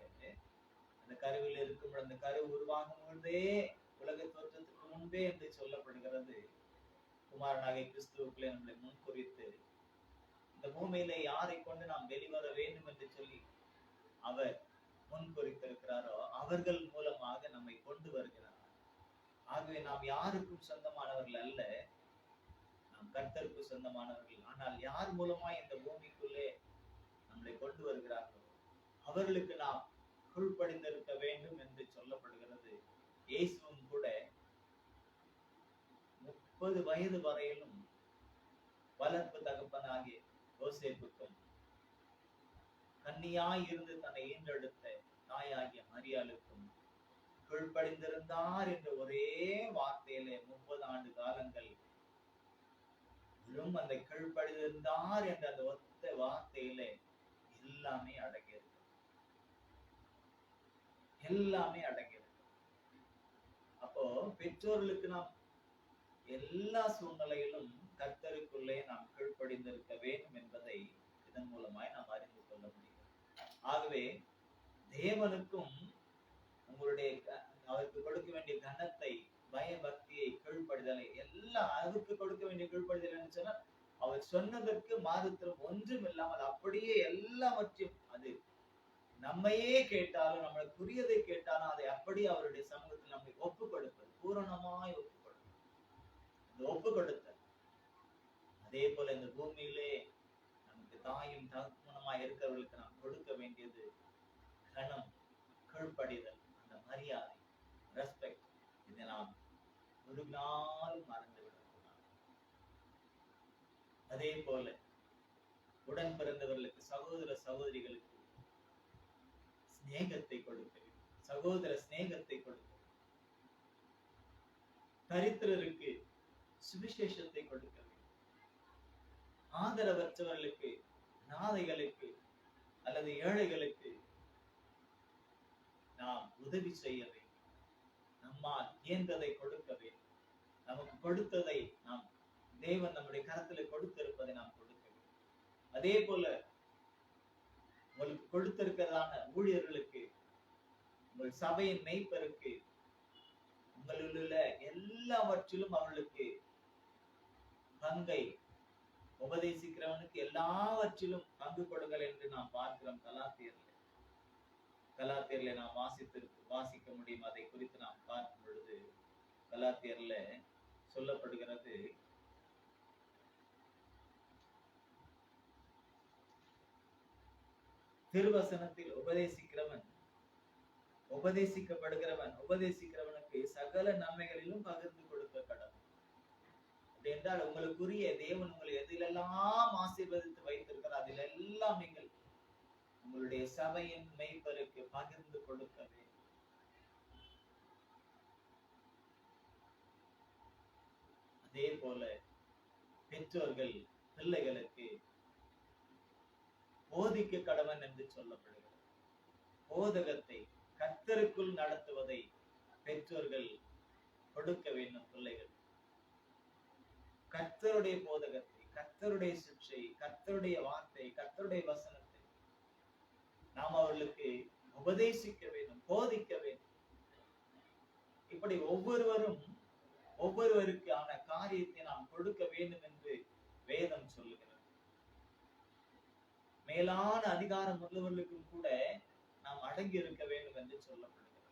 அந்த கருவில் இருக்கும், அந்த கரு உருவாகும் பொழுதே, உலக தோற்றத்துக்கு முன்பே என்று சொல்லப்படுகிறது, குமாரனாகிய கிறிஸ்துவுக்குள்ளே நம்மளை முன்குறித்து இந்த பூமியில யாரை கொண்டு நாம் வெளிவர வேண்டும் என்று சொல்லி அவர் முன்குறித்திருக்கிறாரோ அவர்கள் மூலமாக நம்மை கொண்டு வருகிறார். ஆகவே நாம் யாருக்கும் சொந்தமானவர்கள் அல்ல, நாம் கர்த்தருக்கு சொந்தமானவர்கள். ஆனால் யார் மூலமாய் இந்த பூமிக்குள்ளே நம்மளை கொண்டு வருகிறார்களோ அவர்களுக்கு நாம் கீழ்ப்படிந்திருக்க வேண்டும் என்று சொல்லப்படுகிறது. இயேசுவும் கூட 30 வயது வரையிலும் வளர்ப்பு தகப்பனாகிய யோசேப்புக்கும் கன்னியாய் இருந்து தன்னை ஈன்றெடுத்த தாயாகிய மரியாளுக்கும் கீழ்ப்படிந்திருந்தார் என்ற ஒரே வார்த்தையிலே 30 ஆண்டு காலங்கள் வெறும் அந்த கீழ்ப்படிந்திருந்தார் என்ற அந்த ஒத்த வார்த்தையிலே எல்லாமே அடங்கியிருக்கு, எல்லாமே அடங்கியிருக்கு. அப்போ பெற்றோர்களுக்கு நாம் எல்லா சூழ்நிலையிலும் கர்த்தருக்குள்ளே நாம் கீழ்ப்படிந்திருக்க வேண்டும் என்பதை இதன் மூலமாய் நாம் அறிந்து கொள்ள முடியும். ஆகவே தேவனுக்கும் உங்களுடைய அவருக்கு கொடுக்க வேண்டிய கனத்தை, பயபக்தியை, கீழ்ப்படிதலை எல்லாம் அவருக்கு கொடுக்க வேண்டிய கீழ்ப்படிதல் சொன்னா அவர் சொன்னதற்கு மாறுத்திரம் ஒன்றும் இல்லாமல் அப்படியே எல்லாவற்றையும், அது நம்மையே கேட்டாலும் நம்மளுக்குரியதை கேட்டாலும் அதை அப்படியே அவருடைய சமூகத்தில் நம்மை ஒப்பு கொடுப்பது, பூரணமாய் ஒப்பு கொடுப்பது, இந்த ஒப்பு கொடுத்தல். அதே போல இந்த பூமியிலே நமக்கு தாயும் தகப்பனுமாய் இருக்கிறவர்களுக்கு நாம் கொடுக்க வேண்டியது கனம், கீழ்ப்படிதல், அந்த மரியாதை, ரெஸ்பெக்ட். இதை நாம் ஒரு நாள் மறந்து விடக்கூடாது. அதே போல உடன் பிறந்தவர்களுக்கு, சகோதர சகோதரிகளுக்கு ஸ்நேகத்தை கொடுக்க வேண்டும், சகோதர ஸ்நேகத்தை கொடுக்க வேண்டும். தரித்திரருக்கு சுவிசேஷத்தை கொடுக்க வேண்டும். ஆதரவற்றவர்களுக்கு, நாதைகளுக்கு அல்லது ஏழைகளுக்கு நாம் உதவி செய்ய வேண்டும். நம்மால் இயன்றதை கொடுக்க வேண்டும். நமக்கு கொடுத்ததை நாம், தேவன் நம்முடைய கரத்துல கொடுத்திருப்பதை நாம் கொடுக்க வேண்டும். அதே போல உங்களுக்கு கொடுத்திருக்கிறதான ஊழியர்களுக்கு, உங்கள் சபையின் மேய்ப்பருக்கு உங்களுள்ள எல்லாவற்றிலும் அவர்களுக்கு பங்கை, உபதேசிக்கிறவனுக்கு எல்லாவற்றிலும் பங்கு கொடுங்கள் என்று நாம் பார்க்கிறோம். கலாத்தியர்ல நாம் வாசிக்க முடியும். அதை குறித்து நாம் பார்க்கும் பொழுது கலாத்தியர்ல சொல்லப்படுகிறது, திருவசனத்தில் உபதேசிக்கிறவனுக்கு சகல நன்மைகளிலும் பகிர்ந்து கொடுக்க கடவுள் என்றால், உங்களுக்குரிய தேவன் உங்களை எதிலெல்லாம் ஆசீர்வதித்து வைத்திருக்கிறார் அதிலெல்லாம் நீங்கள் உங்களுடைய சபையின் மெய்ப்பருக்கு பகிர்ந்து கொடுக்க வேண்டும். அதே போல பெற்றோர்கள் பிள்ளைகளுக்கு போதிக்க கடவன் என்று சொல்லப்படுகிறது. போதகத்தை கர்த்தருக்குள் நடத்துவதை பெற்றோர்கள் கொடுக்க வேண்டும். பிள்ளைகள் கர்த்தருடைய போதகத்தை, கர்த்தருடைய சிக்ஷை, கர்த்தருடைய வார்த்தை, கர்த்தருடைய வசனத்தை நாம் அவர்களுக்கு உபதேசிக்க வேண்டும், போதிக்க வேண்டும். இப்படி ஒவ்வொருவருக்கான காரியத்தை நாம் கொடுக்க வேண்டும் என்று வேதம் சொல்லுகிறது. மேலான அதிகாரம் உள்ளவர்களுக்கும் கூட நாம் அடங்கி இருக்க வேண்டும் என்று சொல்லப்படுகிறது.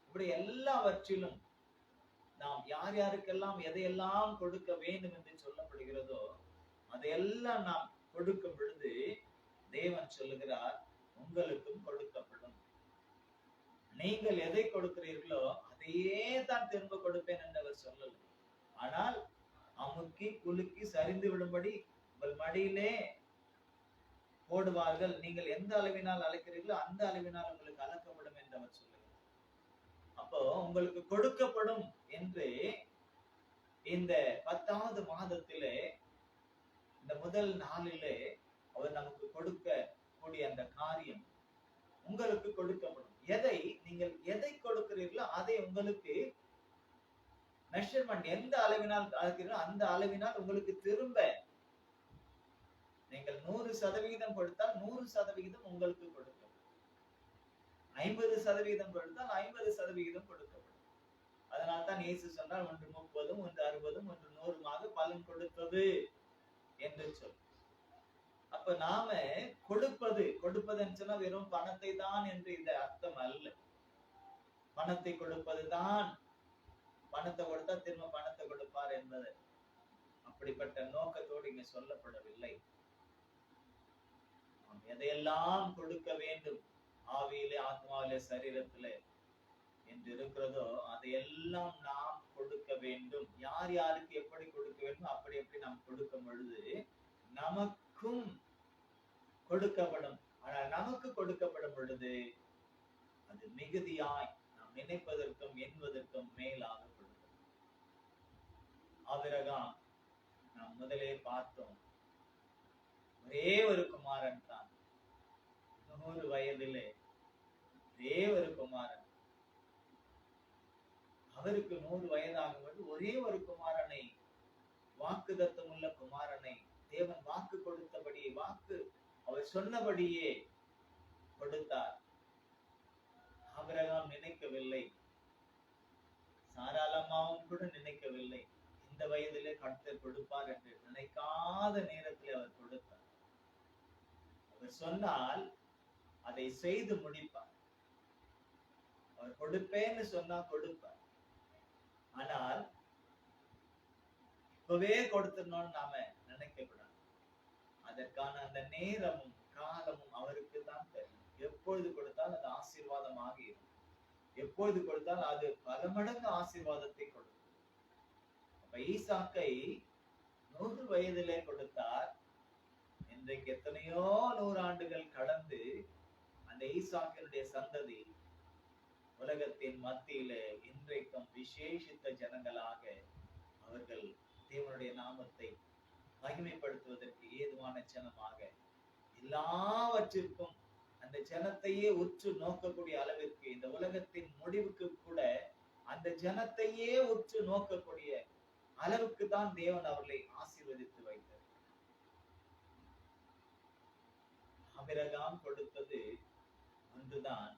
இப்படி எல்லாவற்றிலும் நாம் யார் யாருக்கெல்லாம் எதையெல்லாம் கொடுக்க வேண்டும் என்று சொல்லப்படுகிறதோ அதையெல்லாம் நாம் கொடுக்கும் பொழுது தேவன் சொல்லுகிறார், உங்களுக்கும் கொடுக்கப்படும். நீங்கள் எதை கொடுக்கிறீர்களோ அதையே தான் திரும்ப கொடுப்பேன் என்று அவர் சொல்லல. ஆனால் அமுக்கி குலுக்கி சரிந்து விடும்படி உங்கள் மடியிலே போடுவார்கள். நீங்கள் எந்த அளவினால் அழைக்கிறீர்களோ அந்த அளவினால் உங்களுக்கு அளக்கப்படும் என்று அவர் சொல்லுகிறார். அப்போ உங்களுக்கு கொடுக்கப்படும் என்று இந்த 10வது மாதத்திலே இந்த முதல் நாளிலே அவர் நமக்கு கொடுக்க கூடிய அந்த காரியம் உங்களுக்கு கொடுக்கப்படும். நீங்கள் எதை கொடுக்கிறீர்களோ அதை உங்களுக்கு மெஷர்மெண்ட், எந்த அளவினால் அழைக்கிறீர்களோ அந்த அளவினால் உங்களுக்கு திரும்ப, நீங்கள் 100% கொடுத்தால் 100% உங்களுக்கு கொடுக்கப்படும். 50% கொடுத்தால் 50% கொடுக்கப்படும். அதனால்தான் இயேசு சொன்னார், ஒன்று 30, ஒன்று 60, ஒன்று 100 பலன் கொடுத்தது என்று சொல். அப்ப நாம கொடுப்பதுன்னு சொன்னா வெறும் பணத்தை தான் என்று இந்த அர்த்தம் அல்ல. பணத்தை கொடுப்பதுதான், பணத்தை கொடுத்தா திரும்ப பணத்தை கொடுப்பார் என்பது அப்படிப்பட்ட நோக்கத்தோடு இங்க சொல்லப்படவில்லை. எதையெல்லாம் கொடுக்க வேண்டும் ஆவியிலே, ஆத்மாவிலே, சரீரத்திலே என்று இருக்கிறதோ அதையெல்லாம் நாம் கொடுக்க வேண்டும். யார் யாருக்கு எப்படி கொடுக்க வேண்டும் அப்படி எப்படி நாம் கொடுக்கும் பொழுது நமக்கும் கொடுக்கப்படும். ஆனால் நமக்கு கொடுக்கப்படும் பொழுது அது மிகுதியாய் நாம் நினைப்பதற்கும் எண்ணுவதற்கும் மேலாக கொடுக்கும். ஆபிரகாம் நாம் முதலே பார்த்தோம், ஒரே ஒரு குமாரன் தான். 100 வயதிலே ஒரே ஒரு குமாரன். அவருக்கு 100 வயதாகும்போது ஒரே ஒரு குமாரனை, வாக்குத்தத்தம் உள்ள குமாரனை தேவன் வாக்கு கொடுத்தபடியே, அவர் சொன்னபடியே கொடுத்தார். ஆபிரகாம் நினைக்கவில்லை, சாராளம்மாவும் கூட நினைக்கவில்லை இந்த வயதிலே கர்த்தர் கொடுப்பார் என்று. நினைக்காத நேரத்தில் அவர் கொடுத்தார். அவர் சொன்னால் அதை செய்து முடிப்பார். அவர் கொடுப்பேன்னு சொன்னா கொடுப்பார். ஆனால் இப்பவே கொடுத்துடணும்னு நாம நினைக்க கூடாது. அதற்கான அந்த நேரமும் காலமும் அவருக்கு தான் தெரியும். எப்பொழுது கொடுத்தால் அது ஆசீர்வாதமாக இருக்கும், எப்பொழுது கொடுத்தால் அது பல மடங்கு ஆசீர்வாதத்தை கொடுக்கும். அப்ப ஈசாக்கை 100 வயதிலே கொடுத்தார். இன்றைக்கு எத்தனையோ 100 ஆண்டுகள் கடந்து அந்த ஈசாக்கினுடைய சந்ததி உலகத்தின் மத்தியிலே இன்றைக்கும் விசேஷித்த ஜனங்களாக அவர்கள் தேவனுடைய நாமத்தை மகிமைப்படுத்துவதற்கு ஏதுவான ஜனமாக, எல்லாவற்றிற்கும் அந்த ஜனத்தையே உற்று நோக்கக்கூடிய அளவிற்கு, இந்த உலகத்தின் முடிவுக்கு கூட அந்த ஜனத்தையே உற்று நோக்கக்கூடிய அளவுக்கு தான் தேவன் அவர்களை ஆசீர்வதித்து வைத்தார். ஆபிரகாம் கொடுத்தது ஒன்றுதான்.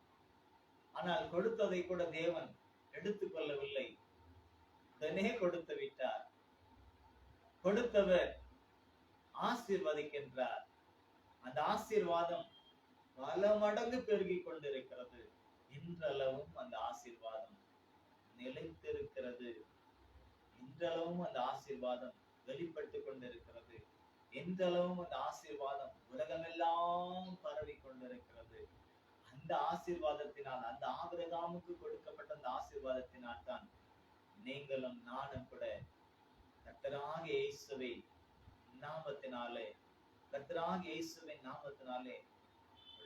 ஆனால் கொடுத்ததை கூட தேவன் எடுத்துக்கொள்ளவில்லை, உடனே கொடுத்து விட்டார். கொடுத்தவர் ஆசீர்வதிக்கின்றார். அந்த ஆசீர்வாதம் பல மடங்கு பெருகிக் கொண்டிருக்கிறது. இன்றளவும் அந்த ஆசீர்வாதம் நிலைத்திருக்கிறது. இன்றளவும் அந்த ஆசீர்வாதம் வெளிப்பட்டு கொண்டிருக்கிறது. இன்றளவும் அந்த ஆசீர்வாதம் உலகமெல்லாம் பரவி கொண்டிருக்கிறது. அந்த ஆசீர்வாதத்தினால், அந்த ஆபிரகாமுக்கு கொடுக்கப்பட்ட அந்த ஆசீர்வாதத்தினால் தான் நீங்களும் நானும் கூட கர்த்தராகிய இயேசுவை நாமத்தினாலே, கர்த்தராகிய இயேசுவின் நாமத்தினாலே,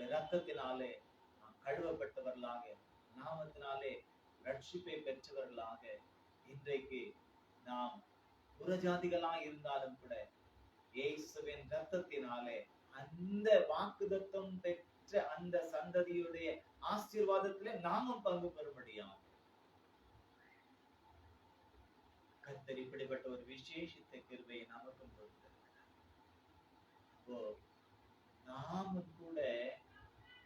இரத்தத்தினாலே நாம் கழுவப்பட்டவர்களாக, நாமத்தினாலே ரட்சிப்பை பெற்றவர்களாக, இன்றைக்கு நாம் புறஜாதிகளாய் இருந்தாலும் கூட இயேசுவின் இரத்தத்தினாலே அந்த வாக்குத்தத்தம் பெற்ற அந்த சந்ததியுடைய ஆசீர்வாதத்திலே நாமும் பங்கு பெறும்படியாக கர்த்தர் இப்படிப்பட்ட ஒரு விசேஷித்த கிருபையை நமக்கும் கொடுத்திருக்கிறார். அப்போ நாமும் கூட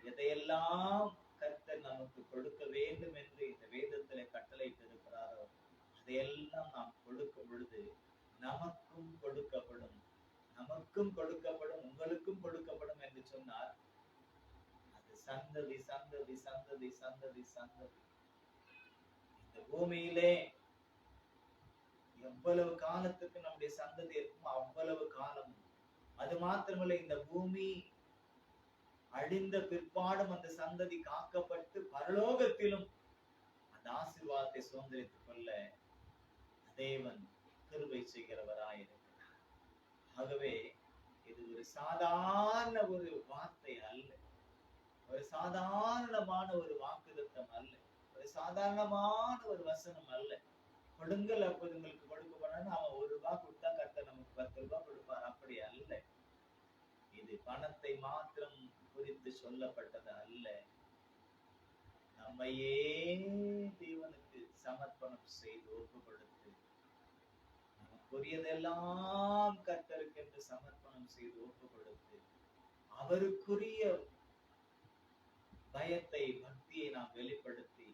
எதையெல்லாம் கர்த்தர் நமக்கு கொடுக்க வேண்டும் என்று இந்த வேதத்திலே கட்டளையிட்டு இருக்கிறாரோ அதையெல்லாம் நாம் கொடுக்கும் பொழுது நமக்கும் கொடுக்கப்படும், நமக்கும் கொடுக்கப்படும், உங்களுக்கும் கொடுக்கப்படும் என்று சொன்னார். அது சந்ததி சந்ததி சந்ததி சந்ததி சந்ததி. இந்த பூமியிலே எவ்வளவு காலத்துக்கு நம்முடைய சந்ததி இருக்குமோ அவ்வளவு காலம். அது மாத்திரமல்ல, இந்த பூமி அழிந்த பிற்பாடும் அந்த சந்ததி காக்கப்பட்டு பரலோகத்திலும் அந்த ஆசீர்வாதத்தை சுதந்திரித்துக் கொள்ள தேவன் கிருபை செய்கிறவராயிருக்கிறார். ஆகவே இது ஒரு சாதாரண ஒரு வார்த்தை அல்ல, ஒரு சாதாரணமான ஒரு வாக்குத்தத்தம் அல்ல, ஒரு சாதாரணமான ஒரு வசனம் அல்ல. கொடுங்கள் அப்போது உங்களுக்கு கொடுக்கப்படும். அவன் ₹1 கொடுத்தா கர்த்தர் நமக்கு ₹10 கொடுப்பார், அப்படி அல்ல. இது பணத்தை மாத்திரம் குறித்து சொல்லப்பட்டது அல்ல. நம்மையே தேவனுக்கு சமர்ப்பணம் செய்து ஒப்பு கொடுத்து, நமக்குரியதெல்லாம் கர்த்தருக்கு என்று சமர்ப்பணம் செய்து ஒப்பு கொடுத்து, அவருக்குரிய பயத்தை, பக்தியை நாம் வெளிப்படுத்தி,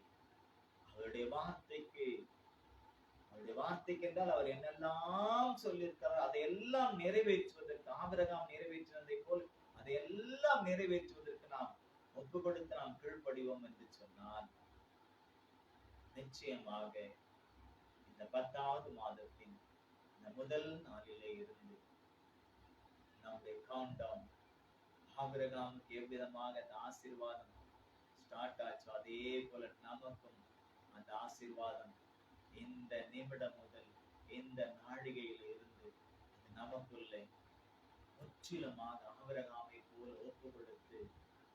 அவருடைய வார்த்தைக்கு என்றால் அவர் என்னெல்லாம் சொல்லியிருக்கிறார் அதையெல்லாம் நிறைவேற்றுவதற்கு, ஆபிரகாம் நிறைவேற்றினதை போல் அதையெல்லாம் நிறைவேற்றுவதற்கு நாம் ஒப்பு கொடுத்து நாம் கீழ்ப்படிவோம் என்று சொன்னால், நிச்சயமாக இந்த 10வது மாதத்தின் இந்த முதல் நாளிலே இருந்து நம்முடைய கவுண்டவுன் ஆபிரகாமுக்கு எவ்விதமாக அந்த ஆசீர்வாதம் ஸ்டார்ட் ஆச்சோ அதே போல நமக்கும் அந்த ஆசீர்வாதம் இந்த நிமிடம் முதல், இந்த நாழிகையில இருந்து நமக்குள்ளே முற்றிலுமாக ஆபிரகாமை போல ஒப்பு கொடுத்து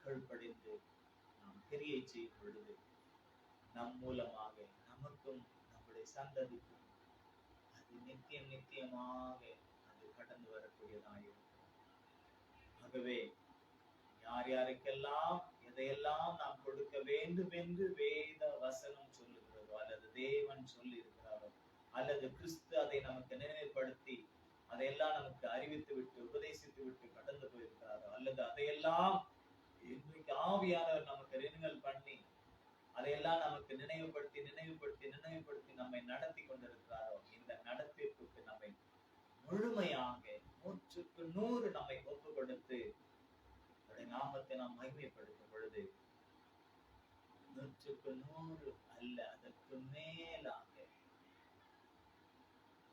கீழ்ப்படிந்து நாம் கிரியை செய்யும் பொழுது நம் மூலமாக நமக்கும் நம்முடைய சந்ததிக்கும் அது நித்தியம் நித்தியமாக அது கடந்து வரக்கூடியதாயிருக்கும். ஆகவே யார் யாருக்கெல்லாம் எதையெல்லாம் நாம் கொடுக்க வேண்டும் என்று வேத வசனம் சொல்லுகிறதோ, அல்லது தேவன் சொல்லி இருக்கிறாரோ, அல்லது கிறிஸ்து அதை நமக்கு நினைவுபடுத்தி அதையெல்லாம் நமக்கு அறிவித்து விட்டு உபதேசித்து விட்டு கடந்து போயிருக்கிறாரோ, அல்லது அதையெல்லாம் இன்றைக்கு ஆவியானவர் நமக்கு ரினிவல் பண்ணி அதையெல்லாம் நமக்கு நினைவுபடுத்தி நினைவுபடுத்தி நினைவுபடுத்தி நம்மை நடத்தி கொண்டிருக்கிறாரோ, இந்த நடத்திற்கு நம்மை முழுமையாக 100% நம்மை ஒப்பு கொடுத்து நாமத்தை நாம் மகிமைப்படுத்தும் பொழுது 100% அல்ல, அதற்கு மேலாக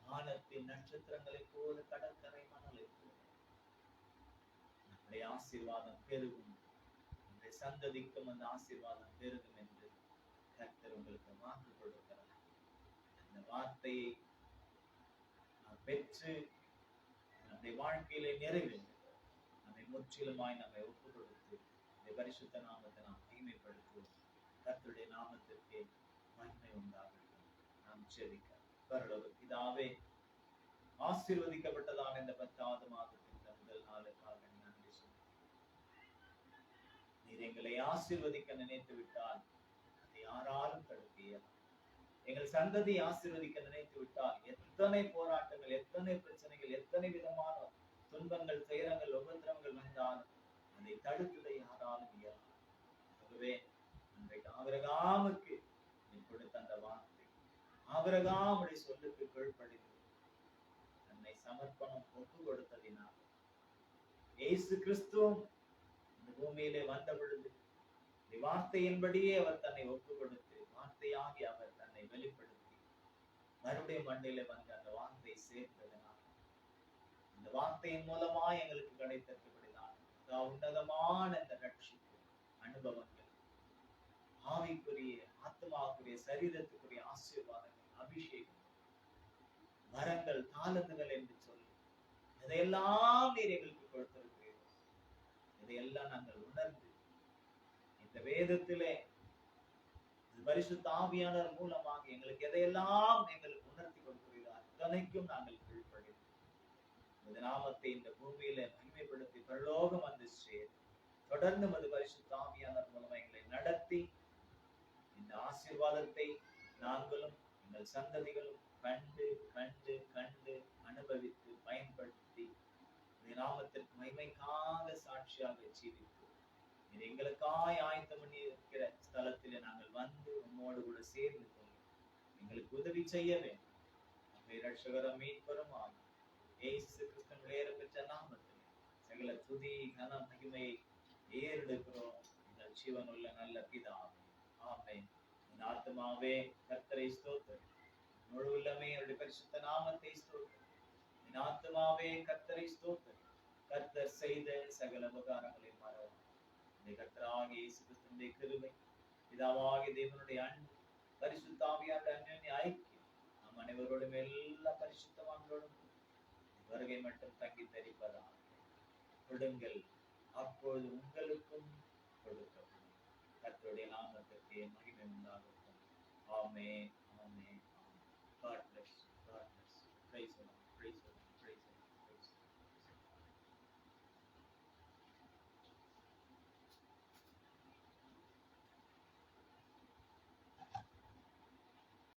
வானத்தின் நட்சத்திரங்களைப் போல கடற்கரை மணலை போல நம்முடைய ஆசீர்வாதம் பெருகும், நம்முடைய சந்ததிக்கும் அந்த ஆசீர்வாதம் பெருகும் என்று கர்த்தர் உங்களுக்கு வாக்கு கொடுக்கிறார். அந்த வார்த்தையை நாம் பெற்று நம்முடைய வாழ்க்கையிலே நிறைவேற்ற நம்மை முற்றிலுமாய் நம்மை ஒப்பு கொடுத்து இந்த பரிசுத்த நாமத்தை நாம் மகிமைப்படுத்துவோம். கர்த்தருடைய நாமத்திற்கு மகிமை உண்டாகட்டும். நாம் ஜெபிக்க. பரலோக பிதாவே, ஆசீர்வதிக்கப்பட்டதான இந்த 10வது மாதத்தின் முதல் நாளுக்காக நன்றி சொல்லுங்கள். நீர் எங்களை ஆசீர்வதிக்க நினைத்து விட்டால் அதை யாராலும் தடுக்க இயலாது. எங்கள் சந்ததி ஆசீர்வதிக்க நினைத்து விட்டால் எத்தனை போராட்டங்கள், எத்தனை பிரச்சனைகள், எத்தனை விதமான துன்பங்கள், துயரங்கள், உபத்திரவங்கள் வந்தாலும் அதை தடுத்ததை யாராலும் இயலாது. ஆகவே இன்றைக்கு ஆபிரகாமுக்கு நீ கொடுத்த அந்த வாக்கு ஆபிரகாம் உடைய சொல்லுக்கு கீழ்ப்படிந்து தன்னை சமர்ப்பணம் ஒப்பு கொடுத்ததினால் இயேசு கிறிஸ்துவும் இந்த பூமியிலே வந்த பொழுது வார்த்தையின்படியே அவர் தன்னை ஒப்பு கொடுத்து வார்த்தையாகி அவர் தன்னை வெளிப்படுத்தி மறுபடியும் மண்ணிலே வந்து அந்த வார்த்தை சேர்த்ததனால் இந்த வார்த்தையின் மூலமா எங்களுக்கு கிடைத்திருக்கபடினால் உன்னதமான இந்த ரட்சிப்பு அனுபவங்கள், ஆவிக்குரிய ஆத்மாவுக்குரிய சரீரத்துக்குரிய ஆசீர்வாதங்கள், அபிஷேகம், வரங்கள், தாளந்துகள் என்று சொல்லி இதையெல்லாம் நீர் எங்களுக்கு கொடுத்திருக்கிறீர்கள். இதையெல்லாம் நாங்கள் உணர்ந்து இந்த வேதத்திலே பரிசுத்த ஆவியானவர் மூலமாக எங்களுக்கு எதையெல்லாம் எங்களுக்கு உணர்த்தி கொடுக்கிறீர்கள் அத்தனைக்கும் நாங்கள் கீழ்ப்படிந்து இந்த நாமத்தை இந்த பூமியில மகிமைப்படுத்தி பரலோகம் வந்து சேர் தொடர்ந்து மது பரிசுத்த ஆவியானவர் மூலமா எங்களை நடத்தி இந்த ஆசீர்வாதத்தை நாங்களும் எங்கள் சந்ததிகளும் கண்டு கண்டு கண்டு அனுபவித்து பயன்படுத்தி இந்த நாமத்திற்கு மகிமைக்காக சாட்சியாக ஜீவித்து இது எங்களுக்காய் ஆயத்தம் பண்ணி இருக்கிற ஸ்தலத்திலே நாங்கள் வந்து உம்மோடு கூட சேர்ந்து கொண்டு எங்களுக்கு உதவி செய்ய வேண்டும். ரட்சகரும் மீட்பரும் ஆகும் இயேசு கிறிஸ்துவின் ஏறப்பெற்ற நாமத்தில் சகல துதி கன மகிமையை ஏறெடுக்கிறோம் எங்கள் ஜீவனுள்ள நல்ல பிதாவே. ஆமென். என் ஆத்துமாவே கர்த்தரை ஸ்தோத்திரி, முழு உள்ளமே என்னுடைய பரிசுத்த நாமத்தை ஸ்தோத்திரி. என் ஆத்துமாவே கர்த்தரை ஸ்தோத்திரி, கர்த்தர் செய்த சகல உபகாரங்களை மறவாதே. கர்த்தராகிய இயேசு கிறிஸ்துவினுடைய கிருபை, பிதாவாகிய தேவனுடைய அன்பு, பரிசுத்த ஆவியானவருடைய அன்யோன்ய ஐக்கியம் நம் அனைவரோடும் எல்லா பரிசுத்தவான்களோடும் வருகை மட்டும் தங்கி தரிப்பதாக. கொடுங்கள், அப்பொழுது உங்களுக்கும் கொடுக்கப்படும். கர்த்தருடைய நாமத்திற்கு மகிமை உண்டாகட்டும். ஆமென், ஆமென், ஆமென். God bless you. God bless you. Praise the Lord.